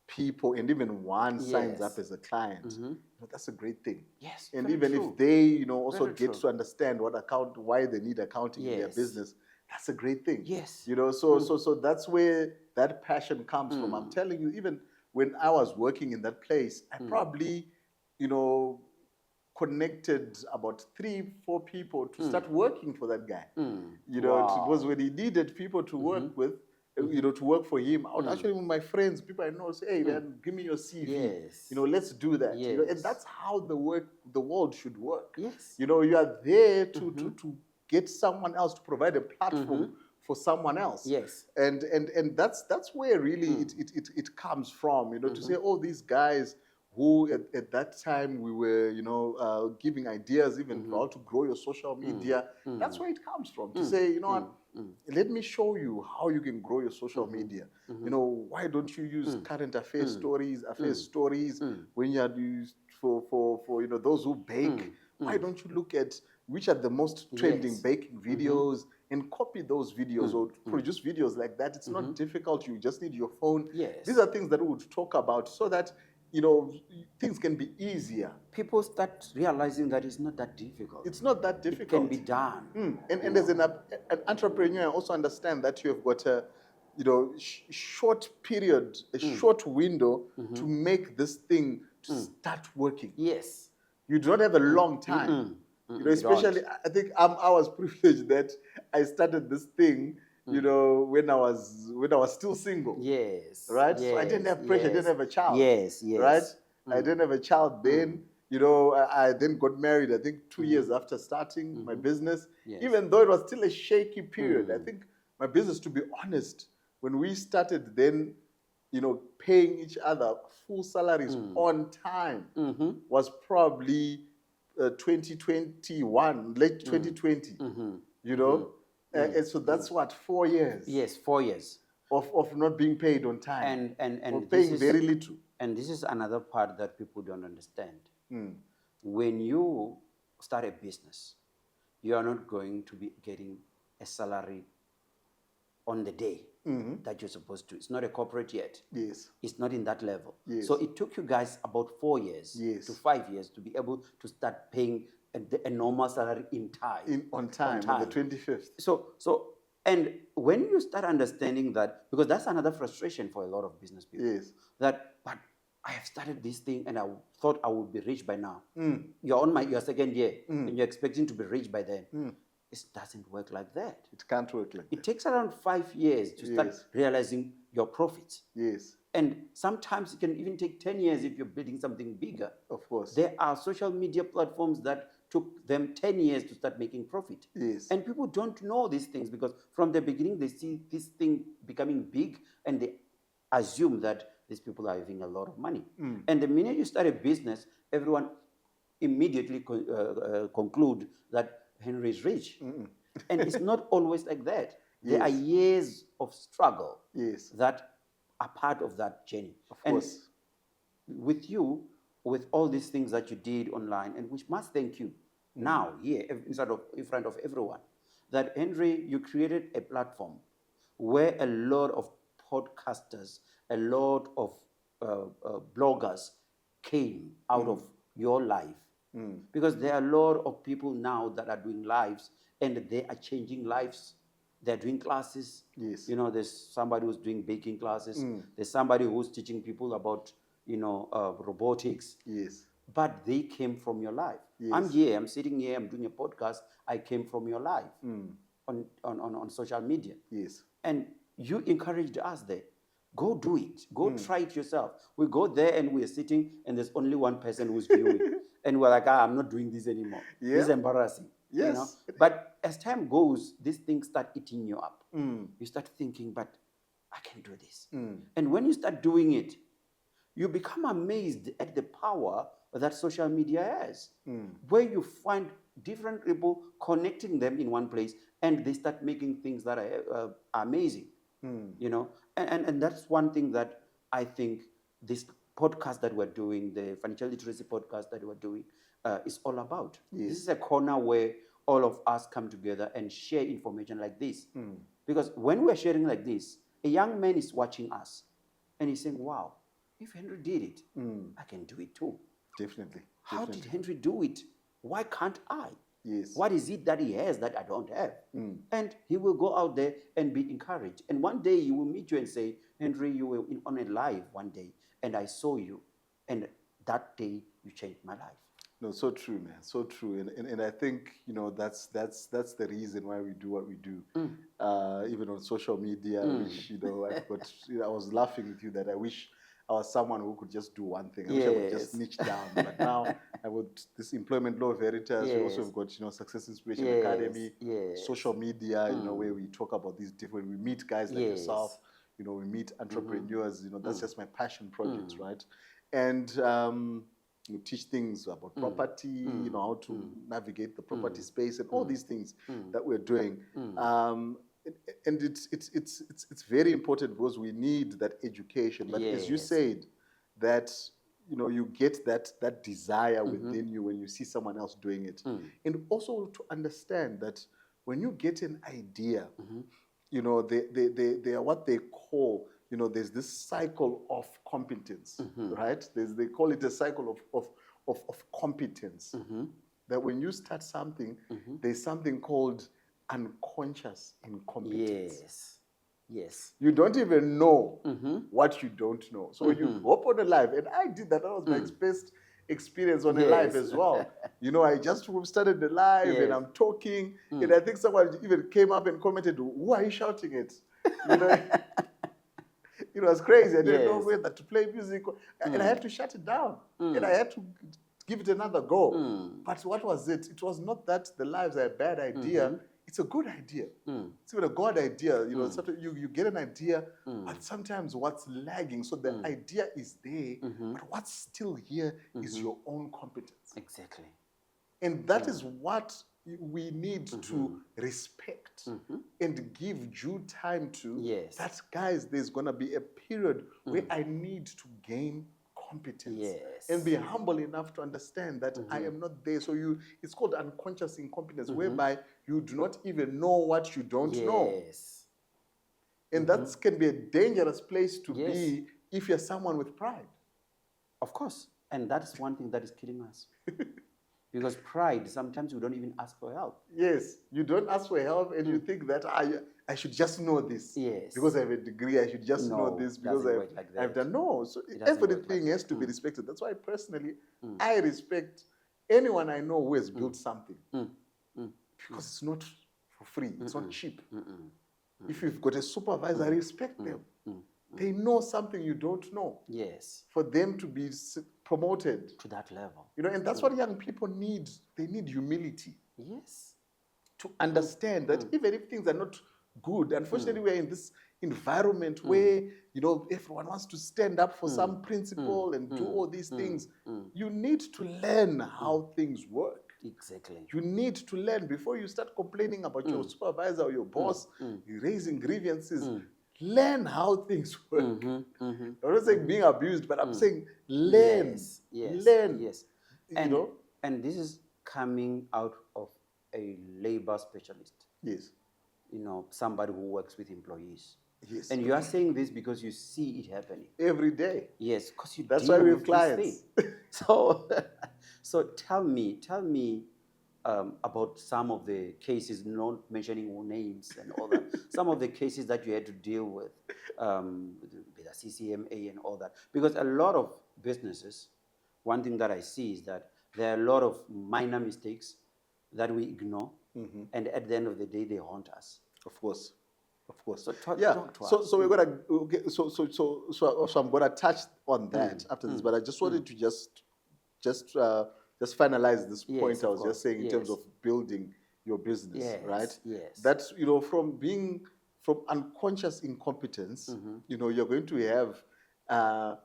people and even one signs up as a client, you know, that's a great thing. Yes. And very even true. if they, you know, also Very get true. to understand why they need accounting in their Yes. business, that's a great thing. Yes. You know, so that's where that passion comes from. I'm telling you, even when I was working in that place, I probably, you know, connected about 3-4 people to start working for that guy. You know, Wow. it was when he needed people to work with, you know, to work for him. I would actually, with my friends, people I know, say, hey, man, give me your CV. Yes. You know, let's do that. You know, and Yes. that's how the world should work. Yes. You know, you are there to get someone else, to provide a platform for someone else. Yes. And that's where really it comes from, you know, to say, oh, these guys who at that time we were, giving ideas even Mm-hmm. for how to grow your social media. That's where it comes from. To say, you know what, let me show you how you can grow your social media. Why don't you use current affairs stories, when you are used for those who bake? Why don't you look at which are the most trending Yes. baking videos and copy those videos or produce videos like that? It's not difficult. You just need your phone. Yes. These are things that we would talk about so that things can be easier. People start realizing that it's not that difficult. It's not that It difficult. can be done. And as an entrepreneur, I also understand that you have got a short period, a short window to make this thing to start working. Yes. You do not have a long time. Especially, I think I was privileged that I started this thing, when I was still single. Yes. Right? Yes. So I didn't have pressure. I didn't have a child. Yes. Yes. Right? I didn't have a child then. I then got married, I think 2 years after starting my business. Yes. Even though it was still a shaky period. I think my business, to be honest, when we started then, paying each other full salaries on time was probably 2021, late 2020. And so that's what, 4 years. Yes, 4 years. Of not being paid on time. And of paying very little. And this is another part that people don't understand. When you start a business, you are not going to be getting a salary on the day that you're supposed to. It's not a corporate yet. Yes. It's not in that level. Yes. So it took you guys about 4 years to 5 years to be able to start paying a normal salary in time. On time, on the 25th. So and when you start understanding that, because that's another frustration for a lot of business people. Yes. But I have started this thing and I thought I would be rich by now. You're on your second year and you're expecting to be rich by then. It doesn't work like that. It can't work like that. It takes around 5 years to start realizing your profits. Yes. And sometimes it can even take 10 years if you're building something bigger. Of course. There are social media platforms that took them 10 years to start making profit. Yes. And people don't know these things because from the beginning they see this thing becoming big and they assume that these people are having a lot of money. And the minute you start a business, everyone immediately conclude that Henry is rich. And it's not always like that. There are years of struggle that are part of that journey. Of course. And with you, with all these things that you did online, and which must thank you now, here, in front of everyone, that Henry, you created a platform where a lot of podcasters, a lot of bloggers came out of your life. Because there are a lot of people now that are doing lives and they are changing lives. They're doing classes. Yes. There's somebody who's doing baking classes. There's somebody who's teaching people about, robotics. Yes. But they came from your life. Yes. I'm sitting here, I'm doing a podcast. I came from your life on social media. Yes. And you encouraged us there. Go do it. Go try it yourself. We go there and we're sitting and there's only one person who's viewing. And we're like, I'm not doing this anymore. Yeah. This is embarrassing. Yes. But as time goes, these things start eating you up. You start thinking, but I can do this. And when you start doing it, you become amazed at the power that social media has, where you find different people connecting them in one place and they start making things that are amazing. And that's one thing that I think this podcast that we're doing, the financial literacy podcast that we're doing, is all about. Yes. This is a corner where all of us come together and share information like this. Because when we're sharing like this, a young man is watching us and he's saying, wow, if Henry did it, I can do it too. Definitely. How did Henry do it? Why can't I? Yes. What is it that he has that I don't have? And he will go out there and be encouraged. And one day he will meet you and say, Henry, you were on a live one day and I saw you. And that day you changed my life. No, so true, man. So true. And I think, that's the reason why we do what we do. Even on social media, which, I've got, I was laughing with you that I wish I was someone who could just do one thing. I wish I would just niche down. But now I would, this Employment Law Veritas, we also have got, Success Inspiration Academy, social media, where we talk about these different, we meet guys like yourself, we meet entrepreneurs, that's just my passion projects, right? and you teach things about property, you know, how to navigate the property space and all these things that we're doing. And it's very important because we need that education. But as you Yes. said, that you know you get that desire within you when you see someone else doing it, and also to understand that when you get an idea, you know they are what they call, you know, there's this cycle of competence, right? They call it a cycle of competence. That when you start something, there's something called unconscious incompetence. Yes. Yes. You don't even know what you don't know. So when you hop on a live, and I did that, that was my best experience on a live Yes. as well. You know, I just started the live and Yes. I'm talking, and I think someone even came up and commented, "Who are you shouting at?" You know, it was crazy. I didn't know Yes. whether to play music, and I had to shut it down, and I had to give it another go. But what was it? It was not that the lives are a bad idea. It's a good idea. It's even a God idea. You know, sometimes you get an idea, but sometimes what's lagging. So the idea is there, but what's still here is your own competence. Exactly. And that is what we need to respect and give due time to. Yes. That, guys, there's going to be a period where I need to gain competence. Yes. And be humble enough to understand that I am not there. So it's called unconscious incompetence, whereby you do not even know what you don't know. Yes. And that can be a dangerous place to Yes. be if you're someone with pride. Of course. And that's one thing that is killing us. Because pride, sometimes we don't even ask for help. Yes, you don't ask for help, and you think that I should just know this. Yes. Because I have a degree, I should just know No, this it because doesn't work like I've that. done. No, so It doesn't work everything like has to be respected. That's why personally, I respect anyone I know who has built something. Because it's not for free, it's not cheap. If you've got a supervisor, respect them. They know something you don't know. Yes. For them to be promoted. To that level. You know, and that's what young people need. They need humility. Yes. To understand that even if things are not good, unfortunately, we're in this environment where, you know, everyone wants to stand up for some principle and do all these things. You need to learn how things work. Exactly. You need to learn before you start complaining about your supervisor or your boss, raising grievances. Learn how things work. I'm not saying being abused, but I'm saying learn. Yes. Yes. Learn. Yes. You And, know? and this is coming out of a labor specialist. Yes. You know, somebody who works with employees. Yes. And you are saying this because you see it happening. Every day. Yes, because you That's deal why we have with clients. this thing. So, so tell me about some of the cases, not mentioning names and all that. Some of the cases that you had to deal with the CCMA and all that. Because a lot of businesses, one thing that I see is that there are a lot of minor mistakes that we ignore, and at the end of the day, they haunt us. Of course. Of course. So talk to so us. so we're gonna okay, so I'm gonna touch on that after this, but I just wanted to just finalize this Yes, point I of was course. just saying in terms Yes. of building your business, Yes, right? yes. That's, you know, from unconscious incompetence, you know, you're going to have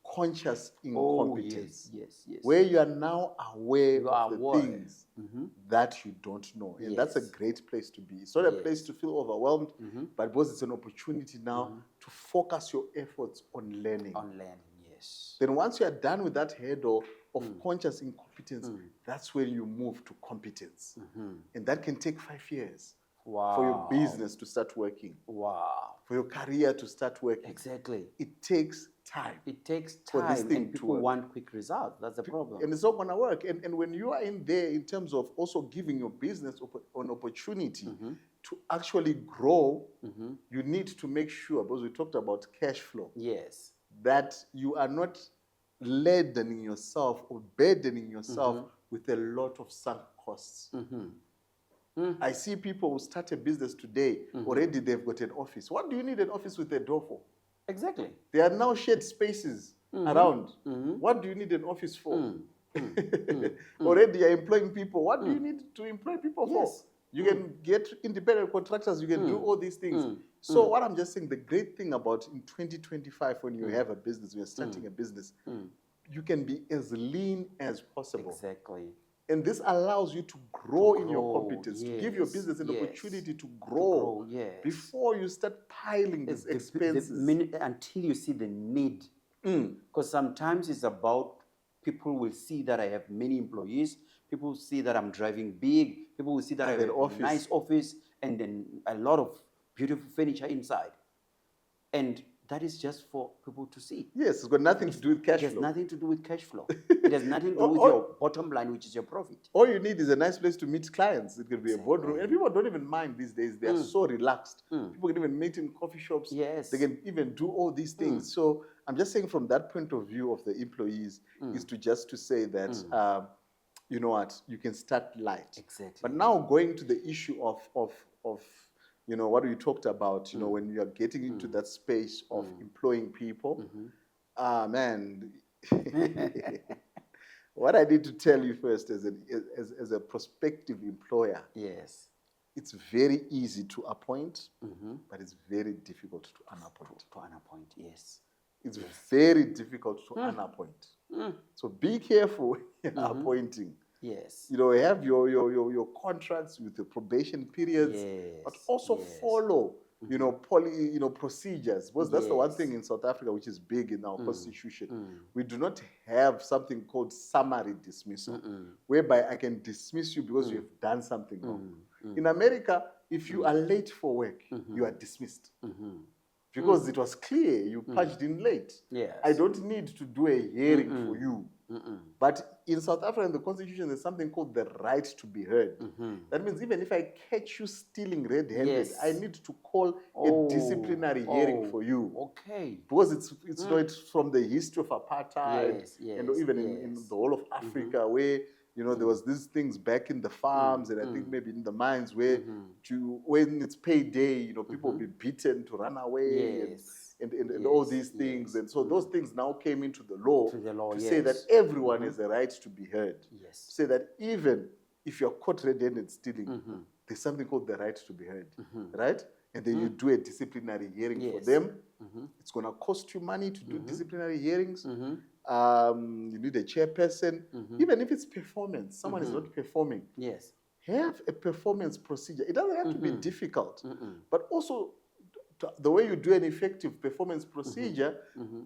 conscious incompetence. Oh, yes. Where you are now aware You are of the aware. things that you don't know. And that's a Yes. great place to be. It's not a Yes. place to feel overwhelmed, but because it's an opportunity now to focus your efforts on learning. On learning, yes. Then once you are done with that hurdle of conscious incompetence, that's when you move to competence. And that can take 5 years Wow. for your business to start working, Wow. for your career to start working. Exactly. It takes time. It takes For this time, thing and to people work. want quick results. That's the problem. And it's not going to work. And when you are in there in terms of also giving your business an opportunity to actually grow, you need to make sure, because we talked about cash flow, Yes. that you are not ladening yourself or burdening yourself with a lot of sunk costs. I see people who start a business today, already they've got an office. What do you need an office with a door for? Exactly. There are now shared spaces around. What do you need an office for? Already you're employing people. What do you need to employ people for? Yes. You can get independent contractors. You can do all these things. So what I'm just saying, the great thing about in 2025, when you have a business, when you're starting a business, you can be as lean as possible. Exactly. And this allows you to grow in your grow, competence, to give your yes, business an yes. opportunity to grow, yes. before you start piling these The expenses. minute until you see the need. Because sometimes it's about people will see that I have many employees, people will see that I'm driving big, people will see that I have an a office. nice office and then a lot of beautiful furniture inside. And that is just for people to see. Yes, it's got nothing to do with cash It has flow. nothing to do with cash flow. It has nothing to do with your bottom line, which is your profit. All you need is a nice place to meet clients. It could be a boardroom. And Exactly. people don't even mind these days. They are so relaxed. People can even meet in coffee shops. Yes. They can even do all these things. So I'm just saying, from that point of view of the employees, is to say that, you know what, you can start light. Exactly. But now going to the issue of you know, what we talked about, you know, when you are getting into that space of employing people, man, what I need to tell you first as a prospective employer, Yes. it's very easy to appoint, but it's very difficult to unappoint. To unappoint, yes. It's very difficult to unappoint. So be careful when you're appointing. Yes. You know, have your contracts with the probation periods, but also follow, you know, procedures. Because that's the one thing in South Africa which is big in our constitution. We do not have something called summary dismissal, whereby I can dismiss you because you have done something wrong. In America, if you are late for work, you are dismissed. Because it was clear you punched in late. Yes. I don't need to do a hearing for you. But in South Africa, in the constitution, there's something called the right to be heard. That means even if I catch you stealing red-handed, I need to call a disciplinary hearing for you. Okay. Because it's not from the history of apartheid, and even in the whole of Africa, where, you know, there was these things back in the farms, and I think maybe in the mines, where when it's payday, you know, people will be beaten to run away, and all these things. And so those things now came into the law, to say that everyone has a right to be heard. Yes. Say that even if you're caught red-handed stealing, there's something called the right to be heard, right? And then you do a disciplinary hearing for them. It's going to cost you money to do disciplinary hearings. You need a chairperson. Even if it's performance, someone is not performing. Yes. Have a performance procedure. It doesn't have to be difficult, but also the way you do an effective performance procedure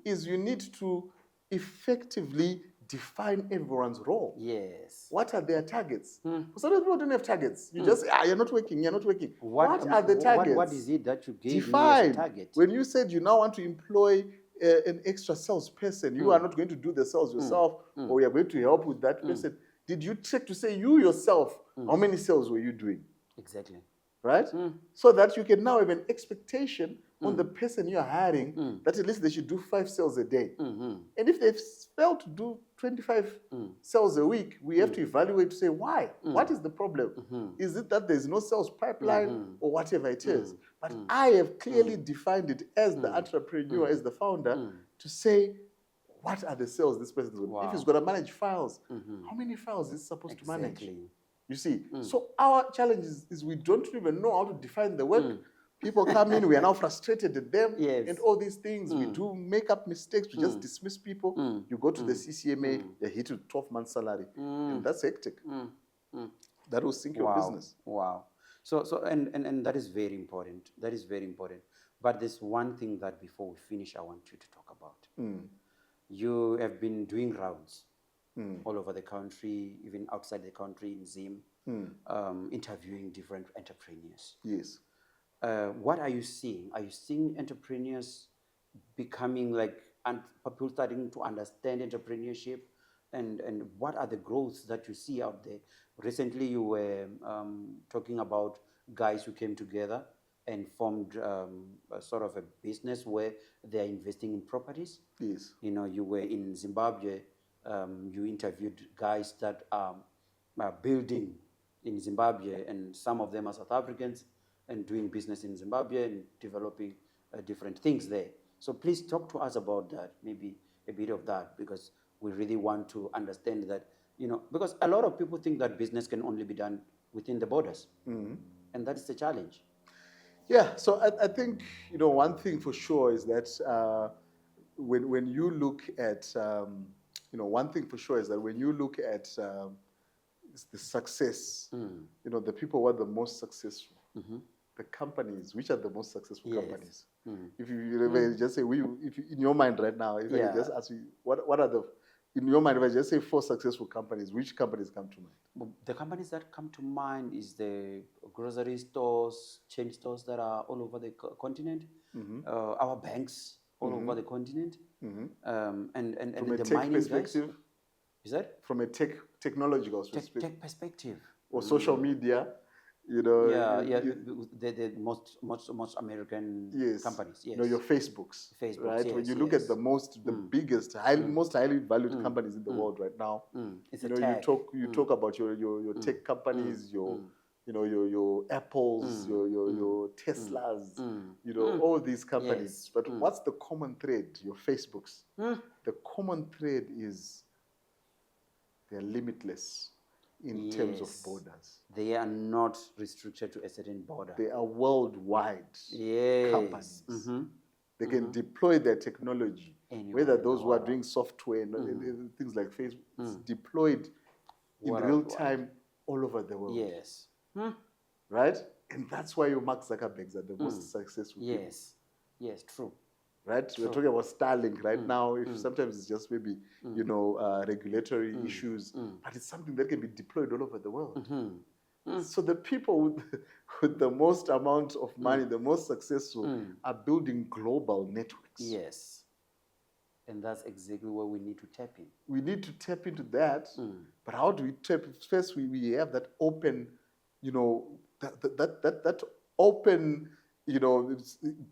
is you need to effectively define everyone's role. Yes. What are their targets? Sometimes people don't have targets. You just say, you're not working, you're not working. What are the targets? What is it that you gave me Define. as a target? When you said you now want to employ an extra salesperson, you are not going to do the sales yourself, or you are going to help with that person. Did you check to say you yourself, how many sales were you doing? Exactly. Right? So that you can now have an expectation on the person you are hiring that at least they should do 5 sales a day. And if they've failed to do 25 sales a week, we have to evaluate to say why. What is the problem? Is it that there's no sales pipeline or whatever it is? But I have clearly defined it as the entrepreneur, as the founder, to say, what are the sales this person is going to do? If he's going to manage files, how many files is he supposed to manage? You see, so our challenge is we don't even know how to define the work. People come in, we are now frustrated at them, and all these things. We do make up mistakes, we just dismiss people. You go to the CCMA, you're hit with 12 months salary, and that's hectic. That will sink your business. Wow. So and that is very important. That is very important. But there's one thing that before we finish, I want you to talk about. You have been doing rounds all over the country, even outside the country in Zim, interviewing different entrepreneurs. Yes. What are you seeing? Are you seeing entrepreneurs becoming like, and people starting to understand entrepreneurship? And what are the growths that you see out there? Recently, you were talking about guys who came together and formed a sort of a business where they are investing in properties. Yes. You know, you were in Zimbabwe. You interviewed guys that are building in Zimbabwe, and some of them are South Africans and doing business in Zimbabwe and developing different things there. So please talk to us about that, maybe a bit of that, because we really want to understand that, you know, because a lot of people think that business can only be done within the borders. And that's the challenge. Yeah, so I think, you know, one thing for sure is that when you look at you know, one thing for sure is that when you look at the success, you know, the people who are the most successful, the companies, which are the most successful Yes. companies? If you just say, if you, in your mind right now, if I Yeah. can just ask you, what are the, in your mind, if I just say 4 successful companies, which companies come to mind? Well, the companies that come to mind is the grocery stores, chain stores that are all over the continent, our banks all over the continent, and From a the tech mining guys. perspective, Is that from a technological perspective, tech perspective? or social media, you know, Yeah, the most American yes, companies. Yes, you know, your Facebooks, Facebooks, right? When yes, you look at yes. the biggest, most highly valued companies in the world right now, It's you a know, tech. you talk about your tech companies, your you know, your Apples, your Teslas, you know, all these companies. Yes. But what's the common thread? Your Facebooks. The common thread is they're limitless in terms of Yes. borders. They are not restricted to a certain border. They are worldwide Yes. companies. They can deploy their technology, whether in those the who are world. doing software and things like Facebook, it's deployed in Worldwide. real time all over the world. Yes. Right? And that's why your Mark Zuckerbergs are the most successful people. Yes. Yes, true. Right? We're talking about Starlink right now. If sometimes it's just maybe, you know, regulatory issues, but it's something that can be deployed all over the world. So the people with the most amount of money, the most successful, are building global networks. Yes. And that's exactly where we need to tap in. We need to tap into that. But how do we tap? First, we have that open, you know, that open, you know,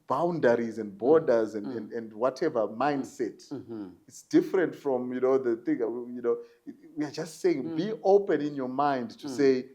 boundaries and borders and whatever mindset. It's different from, you know, the thing, you know, we are just saying be open in your mind to say,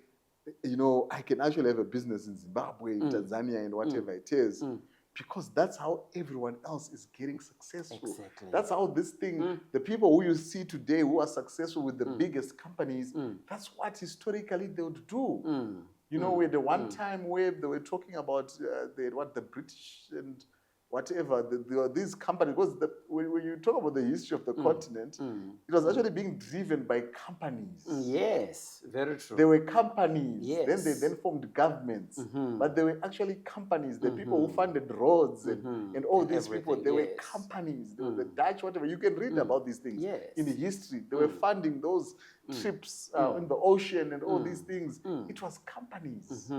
you know, I can actually have a business in Zimbabwe, in Tanzania, and whatever it is. Because that's how everyone else is getting successful. Exactly. That's how this thing, the people who you see today who are successful with the biggest companies, that's what historically they would do. You know, where the one time where they were talking about the British and whatever, these companies, because when you talk about the history of the continent, it was actually being driven by companies. Yes, very true. They were companies. Yes. Then they then formed governments. But they were actually companies. The people who funded roads and all these people, they were companies. They were the Dutch, whatever. You can read about these things in the history. They were funding those trips in the ocean and all these things. It was companies.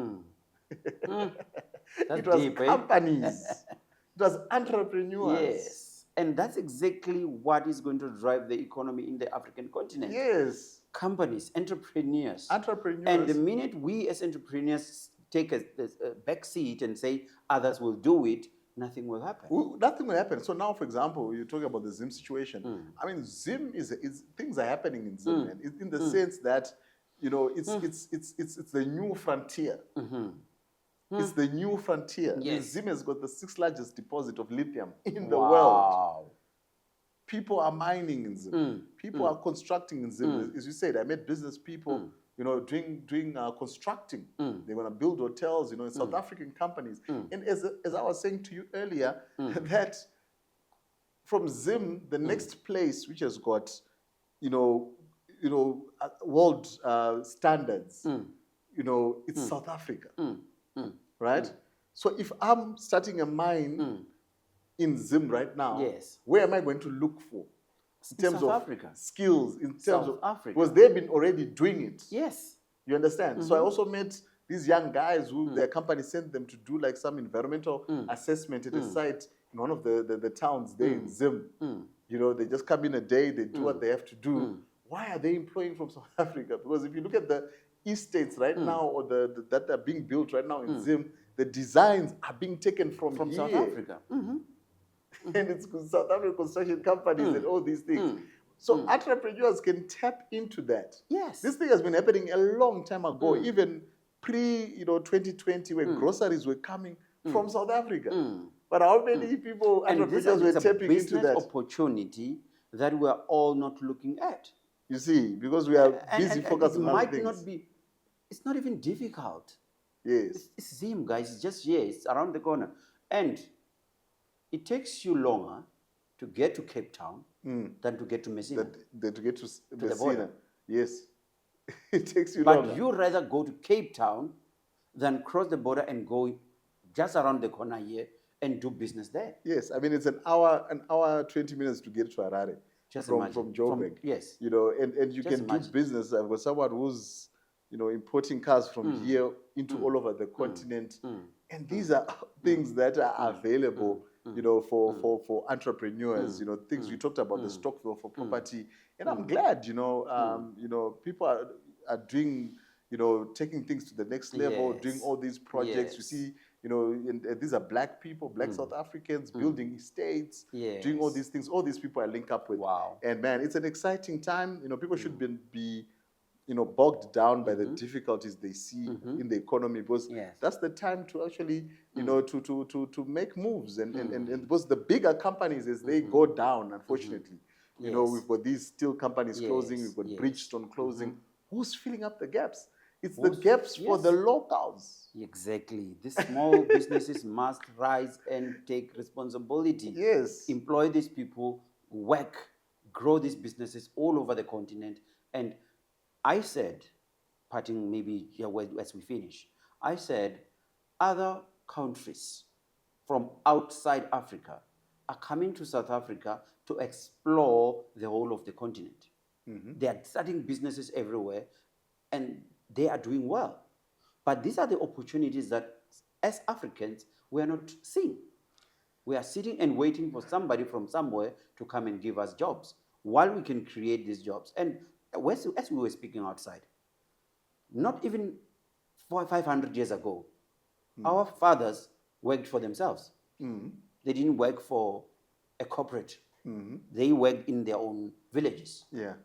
It was deep, companies. It was entrepreneurs. Yes. And that's exactly what is going to drive the economy in the African continent. Yes. Companies, entrepreneurs. Entrepreneurs. And the minute we as entrepreneurs take a back seat and say others will do it, nothing will happen. Nothing will happen. So now, for example, you're talking about the Zim situation. I mean, Zim is things are happening in Zim, man. In the sense that, you know, it's the new frontier. It's the new frontier. Yes. Zim has got the 6th largest deposit of lithium in the world. People are mining in Zim. People are constructing in Zim. As you said, I met business people, you know, doing constructing. They're going to build hotels, you know, in South African companies. And as I was saying to you earlier, that from Zim, the next place which has got, you know, world standards, you know, it's South Africa. Right? So if I'm starting a mine in Zim right now, where am I going to look for? In terms of skills, in terms of Africa. Because they've been already doing it. Yes. You understand? So I also met these young guys who their company sent them to do like some environmental assessment at a site in one of the towns there in Zim. You know, they just come in a day, they do what they have to do. Why are they employing from South Africa? Because if you look at the estates right now, or that are being built right now in Zim, the designs are being taken from here. South Africa. And it's South African construction companies and all these things. So entrepreneurs can tap into that. Yes. This thing has been happening a long time ago, even pre-2020, where groceries were coming from South Africa. But how many people, entrepreneurs, were tapping into that? Opportunity that we are all not looking at. You see, because we are busy focusing on things. It might not be, it's not even difficult. Yes. It's Zim, guys. It's just here. It's around the corner. And it takes you longer to get to Cape Town than to get to Messina. That to get to the Messina. border. Yes. It takes you But longer. you rather go to Cape Town than cross the border and go just around the corner here and do business there. Yes, I mean it's an hour 20 minutes to get to Harare Just from imagine. Joburg. Yes. You know, and you Just can imagine. do business with someone who's, you know, importing cars from here into all over the continent. And these are things that are available, you know, for entrepreneurs, you know, things we talked about, the Stockville for property. And I'm glad, you know, people are doing, you know, taking things to the next level, Yes. doing all these projects. You Yes. see, you know, these are black people, black South Africans building estates, doing all Yes. these things. All these people I link up with. Wow. And man, it's an exciting time. You know, people should be you know, bogged down by the difficulties they see in the economy, because Yes. that's the time to actually, you know, to make moves. And because the bigger companies, as they go down, unfortunately, you know, Yes. we've got these steel companies closing, Yes, we've got yes. Bridgestone closing. Who's filling up the gaps? It's the Who's- gaps for yes. the locals. Exactly. These small businesses must rise and take responsibility. Yes. Employ these people, work, grow these businesses all over the continent. And I said, parting maybe here as we finish, I said other countries from outside Africa are coming to South Africa to explore the whole of the continent. They are starting businesses everywhere and they are doing well. But these are the opportunities that as Africans we are not seeing. We are sitting and waiting for somebody from somewhere to come and give us jobs while we can create these jobs. And as we were speaking outside, not even 500 years ago, our fathers worked for themselves. They didn't work for a corporate. They worked in their own villages. Yeah.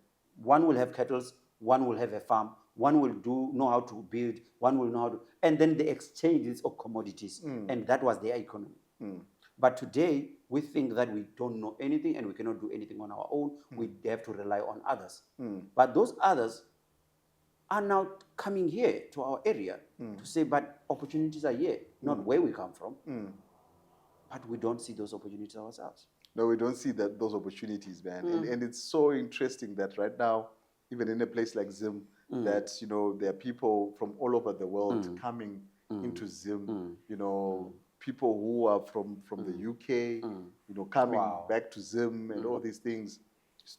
One will have cattle, one will have a farm, one will know how to build, one will know how to, and then they exchange these commodities, and that was their economy. But today, we think that we don't know anything and we cannot do anything on our own. We have to rely on others. But those others are now coming here to our area to say, but opportunities are here, not where we come from. But we don't see those opportunities ourselves. No, we don't see those opportunities, man. And it's so interesting that right now, even in a place like Zim, that, you know, there are people from all over the world coming into Zim, you know, people who are from the UK, you know, coming back to Zim and all these things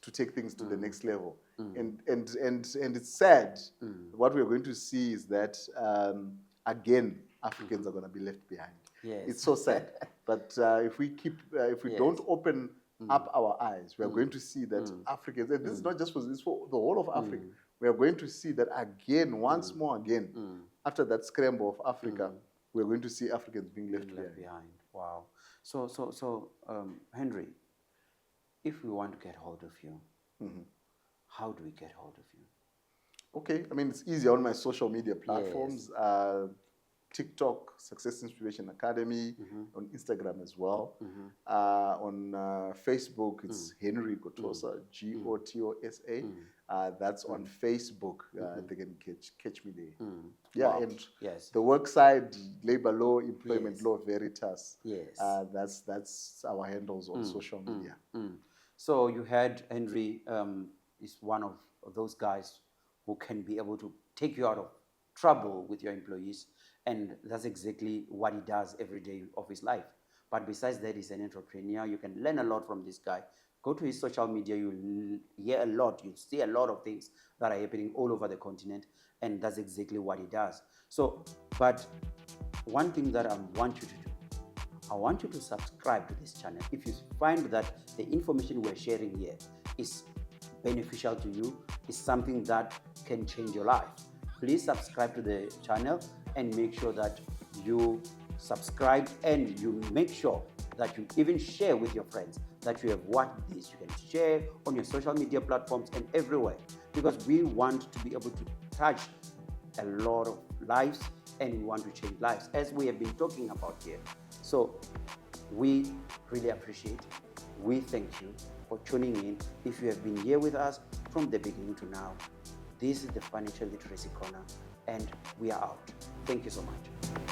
to take things to the next level. And it's sad. What we're going to see is that, again, Africans are going to be left behind. Yes. It's so sad. But if we don't open up our eyes, we are going to see that Africans, and this is not just for this, for the whole of Africa, we are going to see that again, once more again, after that scramble of Africa, we're going to see Africans being left behind. Wow. So, Henry, if we want to get hold of you, how do we get hold of you? Okay, I mean, it's easy on my social media platforms. TikTok, Success Inspiration Academy, on Instagram as well. On Facebook, it's Henry Gotosa, Gotosa. That's on Facebook. They can catch me there. Yeah, Wow. and Yes. the work side, labor law, employment Yes. law, Veritas. Yes. That's our handles on social media. So you had Henry is one of those guys who can be able to take you out of trouble with your employees, and that's exactly what he does every day of his life. But besides that, he's an entrepreneur. You can learn a lot from this guy. Go to his social media, you'll hear a lot, you'll see a lot of things that are happening all over the continent, and that's exactly what he does. So, but one thing that I want you to do, I want you to subscribe to this channel. If you find that the information we're sharing here is beneficial to you, is something that can change your life, please subscribe to the channel and make sure that you subscribe, and you make sure that you even share with your friends that you have watched this. You can share on your social media platforms and everywhere, because we want to be able to touch a lot of lives, and we want to change lives, as we have been talking about here. So we really appreciate it. We thank you for tuning in. If you have been here with us from the beginning to now, this is the Financial Literacy Corner, and we are out. Thank you so much.